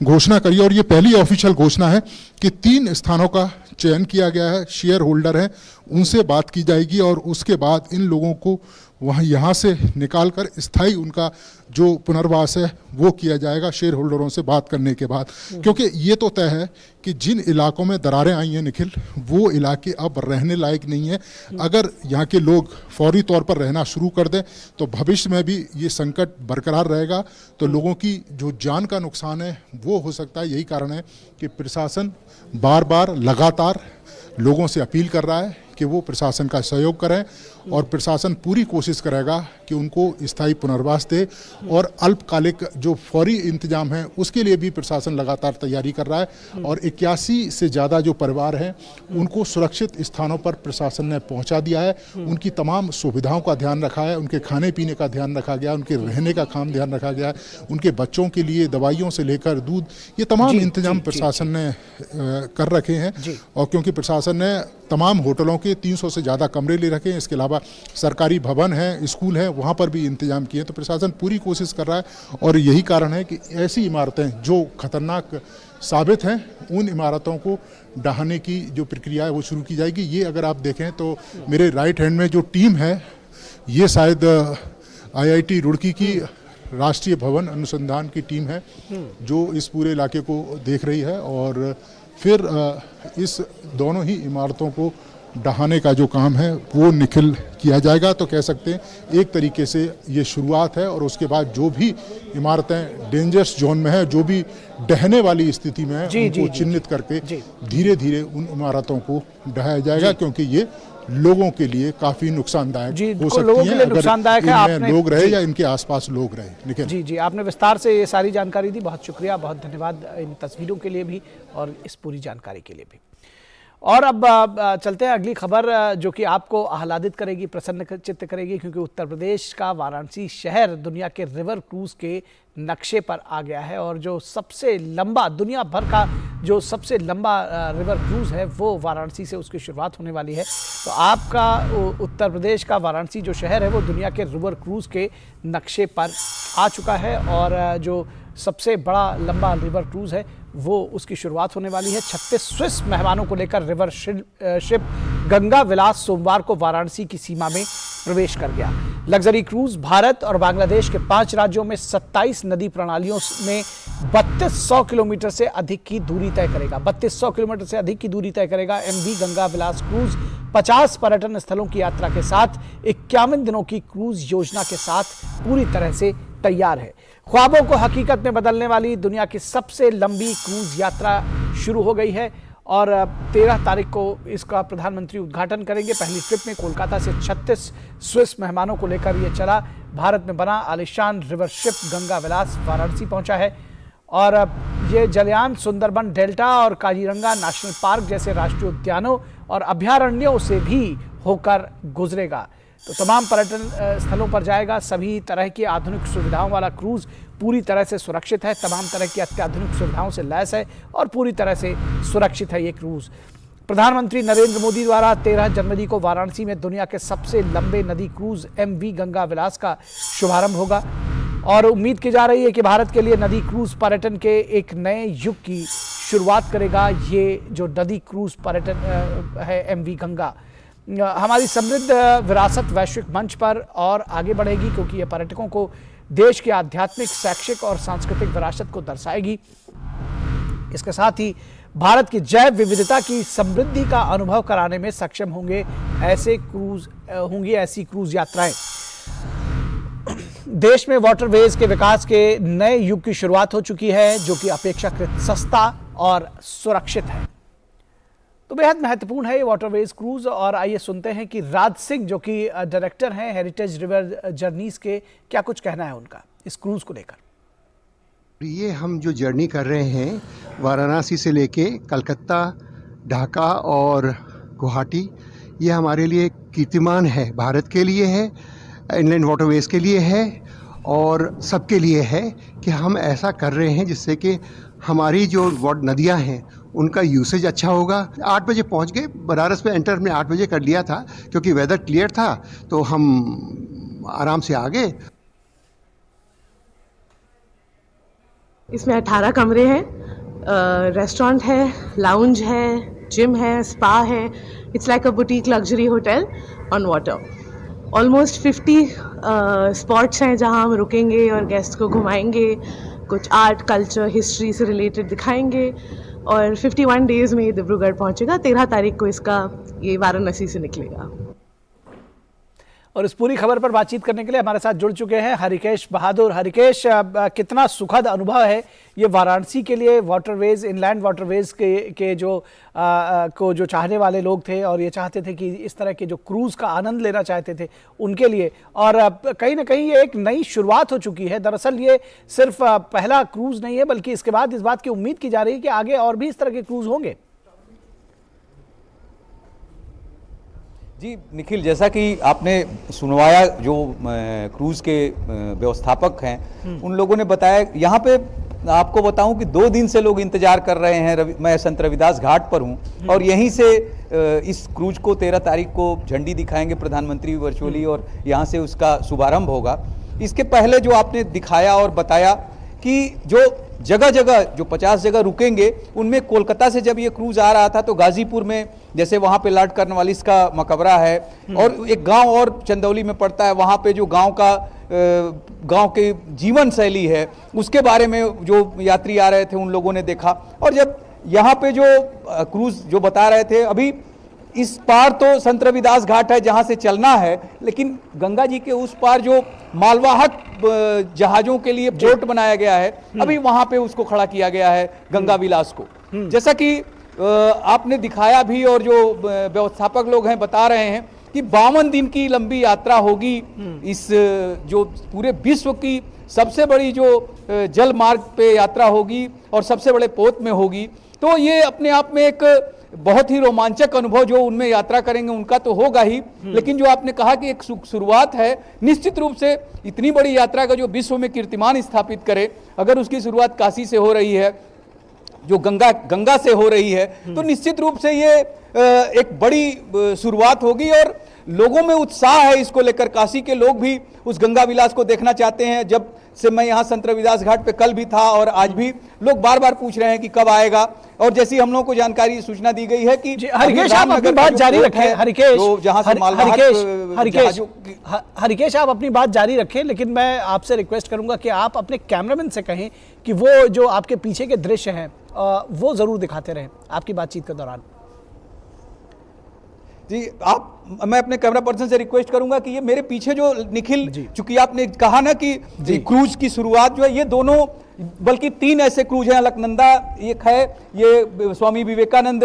G: घोषणा करी, और ये पहली ऑफिशियल घोषणा है कि 3 स्थानों का चयन किया गया है। शेयर होल्डर हैं, उनसे बात की जाएगी, और उसके बाद इन लोगों को वहाँ यहाँ से निकालकर स्थायी उनका जो पुनर्वास है वो किया जाएगा शेयर होल्डरों से बात करने के बाद। क्योंकि ये तो तय है कि जिन इलाकों में दरारें आई हैं निखिल, वो इलाके अब रहने लायक नहीं है। अगर यहाँ के लोग फौरी तौर पर रहना शुरू कर दें तो भविष्य में भी ये संकट बरकरार रहेगा, तो लोगों की जो जान का नुकसान है वो हो सकता है। यही कारण है कि प्रशासन बार बार लगातार लोगों से अपील कर रहा है कि वो प्रशासन का सहयोग करें और प्रशासन पूरी कोशिश करेगा कि उनको स्थायी पुनर्वास दे और अल्पकालिक जो फौरी इंतजाम है उसके लिए भी प्रशासन लगातार तैयारी कर रहा है और 81 से ज़्यादा जो परिवार हैं उनको सुरक्षित स्थानों पर प्रशासन ने पहुंचा दिया है। उनकी तमाम सुविधाओं का ध्यान रखा है, उनके खाने पीने का ध्यान रखा गया, उनके रहने का ध्यान रखा गया, उनके बच्चों के लिए दवाइयों से लेकर दूध, ये तमाम इंतजाम प्रशासन ने कर रखे हैं। और क्योंकि प्रशासन ने तमाम होटलों के 300 से ज़्यादा कमरे ले रखे हैं, इसके अलावा सरकारी भवन हैं, स्कूल हैं, वहाँ पर भी इंतजाम किए, तो प्रशासन पूरी कोशिश कर रहा है। और यही कारण है कि ऐसी इमारतें जो खतरनाक साबित हैं उन इमारतों को ढहाने की जो प्रक्रिया है वो शुरू की जाएगी। ये अगर आप देखें तो मेरे राइट हैंड में जो टीम है ये शायद IIT रुड़की की राष्ट्रीय भवन अनुसंधान की टीम है जो इस पूरे इलाके को देख रही है और फिर इस दोनों ही इमारतों को ढहाने का जो काम है वो निखिल किया जाएगा। तो कह सकते हैं एक तरीके से ये शुरुआत है और उसके बाद जो भी इमारतें डेंजरस जोन में है, जो भी ढहने वाली स्थिति में है, उनको चिन्हित करके धीरे धीरे उन इमारतों को ढहाया जाएगा, क्योंकि ये लोगों के लिए काफी नुकसानदायक हो सकती है अगर इनमें लोग रहे या इनके आसपास लोग रहे।
A: जी, आपने विस्तार से ये सारी जानकारी दी, बहुत शुक्रिया, बहुत धन्यवाद इन तस्वीरों के लिए भी और इस पूरी जानकारी के लिए भी। और अब चलते हैं अगली खबर जो कि आपको आह्लादित करेगी, प्रसन्न चित्त करेगी, क्योंकि उत्तर प्रदेश का वाराणसी शहर दुनिया के रिवर क्रूज के नक्शे पर आ गया है और जो सबसे लंबा, दुनिया भर का जो सबसे लंबा रिवर क्रूज है वो वाराणसी से उसकी शुरुआत होने वाली है। तो आपका उत्तर प्रदेश का वाराणसी जो शहर है वो दुनिया के रिवर क्रूज के नक्शे पर आ चुका है और जो सबसे बड़ा लंबा रिवर क्रूज है वो उसकी शुरुआत होने वाली है। 36 स्विस मेहमानों को लेकर रिवर शिप गंगा विलास सोमवार को वाराणसी की सीमा में प्रवेश कर गया। लग्जरी क्रूज भारत और बांग्लादेश के 5 राज्यों में 27 नदी प्रणालियों में 3200 किलोमीटर से अधिक की दूरी तय करेगा। 3200 किलोमीटर से अधिक की दूरी तय करेगा। MV गंगा विलास क्रूज 50 पर्यटन स्थलों की यात्रा के साथ 51 दिनों की क्रूज योजना के साथ पूरी तरह से तैयार है। ख्वाबों को हकीकत में बदलने वाली दुनिया की सबसे लंबी क्रूज यात्रा शुरू हो गई है और 13 तारीख को इसका प्रधानमंत्री उद्घाटन करेंगे। पहली ट्रिप में कोलकाता से 36 स्विस मेहमानों को लेकर ये चला। भारत में बना आलिशान रिवर शिप गंगा विलास वाराणसी पहुंचा है और ये जलयान सुंदरबन डेल्टा और काजीरंगा नेशनल पार्क जैसे राष्ट्रीय उद्यानों और अभयारण्यों से भी होकर गुजरेगा। तो तमाम पर्यटन स्थलों पर जाएगा। सभी तरह की आधुनिक सुविधाओं वाला क्रूज पूरी तरह से सुरक्षित है, तमाम तरह की अत्याधुनिक सुविधाओं से लैस है और पूरी तरह से सुरक्षित है ये क्रूज। प्रधानमंत्री नरेंद्र मोदी द्वारा 13 जनवरी को वाराणसी में दुनिया के सबसे लंबे नदी क्रूज MV गंगा विलास का शुभारंभ होगा और उम्मीद की जा रही है कि भारत के लिए नदी क्रूज पर्यटन के एक नए युग की शुरुआत करेगा। ये जो नदी क्रूज पर्यटन है MV गंगा, हमारी समृद्ध विरासत वैश्विक मंच पर और आगे बढ़ेगी क्योंकि ये पर्यटकों को देश की आध्यात्मिक, शैक्षिक और सांस्कृतिक विरासत को दर्शाएगी। इसके साथ ही भारत की जैव विविधता की समृद्धि का अनुभव कराने में सक्षम होंगी ऐसी क्रूज यात्राएं। देश में वाटरवेज के विकास के नए युग की शुरुआत हो चुकी है जो कि अपेक्षाकृत सस्ता और सुरक्षित है। तो बेहद महत्वपूर्ण है ये वाटरवेज क्रूज और आइए सुनते हैं कि राज सिंह जो कि डायरेक्टर हैं हेरिटेज रिवर जर्नीज के, क्या कुछ कहना है उनका इस क्रूज को लेकर।
J: ये हम जो जर्नी कर रहे हैं वाराणसी से लेके कलकत्ता, ढाका और गुवाहाटी, ये हमारे लिए कीर्तिमान है, भारत के लिए है, इनलैंड वाटरवेज के लिए है और सबके लिए है कि हम ऐसा कर रहे हैं जिससे कि हमारी जो नदियां हैं उनका यूसेज अच्छा होगा। 8 बजे पहुंच गए, बनारस में एंटर हमने 8 बजे कर लिया था क्योंकि वेदर क्लियर था तो हम आराम से आ गए।
K: इसमें 18 कमरे हैं, रेस्टोरेंट है, लाउंज है, जिम है, स्पा है। It's like a boutique luxury hotel on water. Almost 50 spots हैं जहां हम रुकेंगे और गेस्ट को घुमाएंगे, कुछ आर्ट, कल्चर, हिस्ट्री से रिलेटेड दिखाएंगे और 51 डेज में ये डिब्रूगढ़ पहुंचेगा। 13 तारीख को इसका ये वाराणसी से निकलेगा।
A: और इस पूरी खबर पर बातचीत करने के लिए हमारे साथ जुड़ चुके हैं हरिकेश बहादुर। हरिकेश, कितना सुखद अनुभव है ये वाराणसी के लिए, वाटरवेज, इनलैंड वाटरवेज के जो चाहने वाले लोग थे और ये चाहते थे कि इस तरह के जो क्रूज का आनंद लेना चाहते थे उनके लिए, और कहीं ना कहीं ये एक नई शुरुआत हो चुकी है। दरअसल ये सिर्फ पहला क्रूज नहीं है, बल्कि इसके बाद इस बात की उम्मीद की जा रही है कि आगे और भी इस तरह के क्रूज होंगे।
L: जी निखिल, जैसा कि आपने सुनवाया, जो क्रूज के व्यवस्थापक हैं उन लोगों ने बताया, यहाँ पे आपको बताऊं कि 2 दिन से लोग इंतजार कर रहे हैं। मैं संत रविदास घाट पर हूँ और यहीं से इस क्रूज को 13 तारीख को झंडी दिखाएंगे प्रधानमंत्री वर्चुअली और यहाँ से उसका शुभारंभ होगा। इसके पहले जो आपने दिखाया और बताया कि जो जगह जगह जो 50 जगह रुकेंगे, उनमें कोलकाता से जब ये क्रूज आ रहा था तो गाजीपुर में जैसे वहाँ पे लॉर्ड कॉर्नवालिस का मकबरा है और एक गांव और चंदौली में पड़ता है, वहाँ पे जो गांव के जीवन शैली है उसके बारे में जो यात्री आ रहे थे उन लोगों ने देखा। और जब यहाँ पे जो क्रूज जो बता रहे थे, अभी इस पार तो संत रविदास घाट है जहाँ से चलना है, लेकिन गंगा जी के उस पार जो मालवाहक जहाजों के लिए पोर्ट बनाया गया है, अभी वहां पे उसको खड़ा किया गया है गंगा विलास को। जैसा कि आपने दिखाया भी और जो व्यवस्थापक लोग हैं बता रहे हैं कि 52 दिन की लंबी यात्रा होगी। इस जो पूरे विश्व की सबसे बड़ी जो जल मार्ग पे यात्रा होगी और सबसे बड़े पोत में होगी, तो ये अपने आप में एक बहुत ही रोमांचक अनुभव जो उनमें यात्रा करेंगे उनका तो होगा ही, लेकिन जो आपने कहा कि एक शुरुआत है, निश्चित रूप से इतनी बड़ी यात्रा का जो विश्व में कीर्तिमान स्थापित करे, अगर उसकी शुरुआत काशी से हो रही है, जो गंगा से हो रही है, तो निश्चित रूप से ये एक बड़ी शुरुआत होगी और लोगों में उत्साह है इसको लेकर। काशी के लोग भी उस गंगा विलास को देखना चाहते हैं। जब से मैं यहाँ संत रविदास घाट पे कल भी था और आज भी लोग बार बार पूछ रहे हैं कि कब आएगा, और जैसी हम लोगों को जानकारी सूचना दी गई है कि
A: हरिकेश आप अपनी बात जारी रखें। हरिकेश आप अपनी बात जारी रखें, लेकिन मैं आपसे रिक्वेस्ट करूंगा कि आप अपने कैमरामैन से कहें कि वो जो आपके पीछे के दृश्य हैं वो जरूर दिखाते रहें आपकी बातचीत के दौरान।
L: जी मैं अपने कैमरा पर्सन से रिक्वेस्ट करूंगा कि ये मेरे पीछे जो निखिल, चूंकि आपने कहा ना कि क्रूज की शुरुआत जो है, ये दोनों बल्कि 3 ऐसे क्रूज हैं। अलकनंदा एक है, ये स्वामी विवेकानंद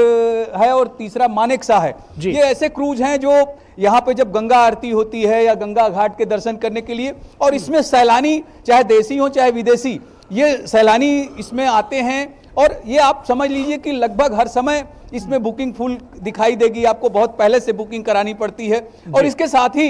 L: है और तीसरा मानेकशा है। ये ऐसे क्रूज हैं जो यहाँ पे जब गंगा आरती होती है या गंगा घाट के दर्शन करने के लिए, और इसमें सैलानी चाहे देसी हो चाहे विदेशी, ये सैलानी इसमें आते हैं। और ये आप समझ लीजिए कि लगभग हर समय इसमें बुकिंग फुल दिखाई देगी, आपको बहुत पहले से बुकिंग करानी पड़ती है। और इसके साथ ही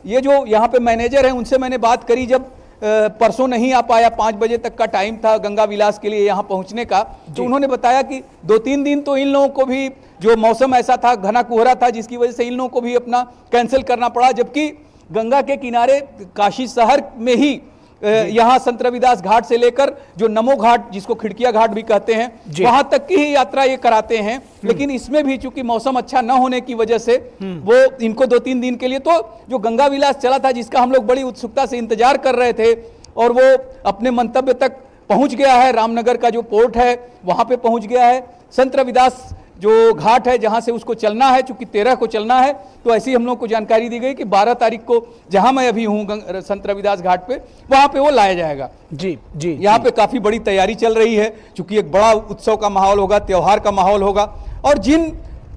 L: ये जो यहाँ पे मैनेजर हैं उनसे मैंने बात करी, जब परसों नहीं आ पाया, 5 बजे तक का टाइम था गंगा विलास के लिए यहाँ पहुँचने का, तो उन्होंने बताया कि 2-3 दिन तो इन लोगों को भी जो मौसम ऐसा था, घना कोहरा था, जिसकी वजह से इन लोगों को भी अपना कैंसिल करना पड़ा। जबकि गंगा के किनारे काशी शहर में ही यहाँ संत रविदास घाट से लेकर जो नमो घाट, जिसको खिड़किया घाट भी कहते हैं, वहां तक की ही यात्रा ये कराते हैं। लेकिन इसमें भी चूंकि मौसम अच्छा न होने की वजह से वो इनको 2-3 दिन के लिए, तो जो गंगा विलास चला था जिसका हम लोग बड़ी उत्सुकता से इंतजार कर रहे थे, और वो अपने मंतव्य तक पहुंच गया है। रामनगर का जो पोर्ट है वहां पे पहुंच गया है। संत रविदास जो घाट है जहां से उसको चलना है, चूंकि 13 को चलना है, तो ऐसी हम लोग को जानकारी दी गई कि 12 तारीख को जहां मैं अभी हूं संत रविदास घाट पे, वहां पे वो लाया जाएगा। जी यहाँ पे काफी बड़ी तैयारी चल रही है, चूंकि एक बड़ा उत्सव का माहौल होगा, त्योहार का माहौल होगा। और जिन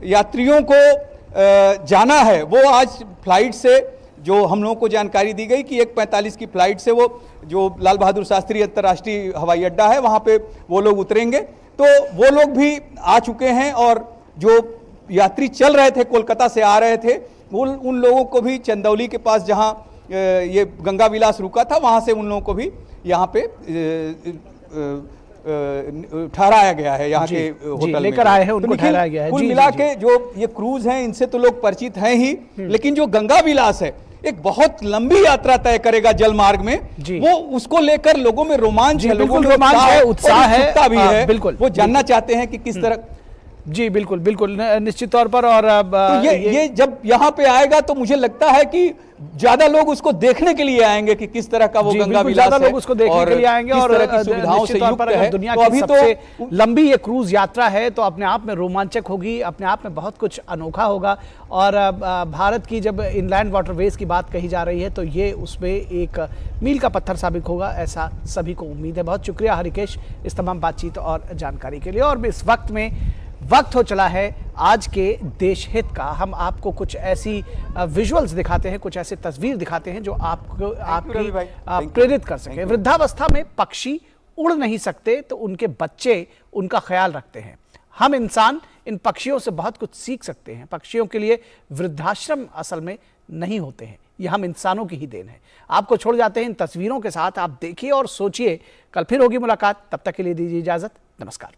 L: यात्रियों को जाना है वो आज फ्लाइट से, जो हम लोगों को जानकारी दी गई कि 1:45 की फ्लाइट से वो जो लाल बहादुर शास्त्री अंतर्राष्ट्रीय हवाई अड्डा है वहां पे वो लोग उतरेंगे। तो वो लोग भी आ चुके हैं, और जो यात्री चल रहे थे, कोलकाता से आ रहे थे, वो उन लोगों को भी चंदौली के पास जहां ये गंगा विलास रुका था वहां से उन लोगों को भी यहाँ पे ठहराया गया है, यहाँ के होटल
A: लेकर आए हैं, उनको ठहराया गया है।
L: कुल मिला के जो ये क्रूज हैं इनसे तो लोग परिचित हैं ही, लेकिन जो गंगा विलास है एक बहुत लंबी यात्रा तय करेगा जल मार्ग में, वो उसको लेकर लोगों में रोमांच है, लोगों में उत्साह है, भी है। बिल्कुल वो जानना चाहते हैं कि किस तरह।
A: जी बिल्कुल बिल्कुल, निश्चित तौर पर। और
L: तो ये जब यहाँ पे आएगा तो मुझे लगता है कि ज्यादा लोग उसको देखने के लिए आएंगे कि किस तरह का वो गंगा विलास
A: ज्यादा
L: है,
A: लोग उसको देखने के लिए आएंगे और
L: सुविधाओं से युक्त है।
A: दुनिया
L: तो
A: की
L: अभी
A: सबसे
L: तो
A: लंबी ये क्रूज यात्रा है तो अपने आप में रोमांचक होगी, अपने आप में बहुत कुछ अनोखा होगा। और भारत की जब इनलैंड वाटरवेज की बात कही जा रही है तो ये उसमें एक मील का पत्थर साबित होगा, ऐसा सभी को उम्मीद है। बहुत शुक्रिया हरिकेश इस तमाम बातचीत और जानकारी के लिए। और इस वक्त में वक्त हो चला है आज के देश हित का। हम आपको कुछ ऐसी विजुअल्स दिखाते हैं, कुछ ऐसे तस्वीर दिखाते हैं जो आपको प्रेरित कर सके। वृद्धावस्था में पक्षी उड़ नहीं सकते तो उनके बच्चे उनका ख्याल रखते हैं। हम इंसान इन पक्षियों से बहुत कुछ सीख सकते हैं। पक्षियों के लिए वृद्धाश्रम असल में नहीं होते हैं, ये हम इंसानों की ही देन है। आपको छोड़ जाते हैं इन तस्वीरों के साथ, आप देखिए और सोचिए। कल फिर होगी मुलाकात, तब तक के लिए दीजिए इजाजत। नमस्कार।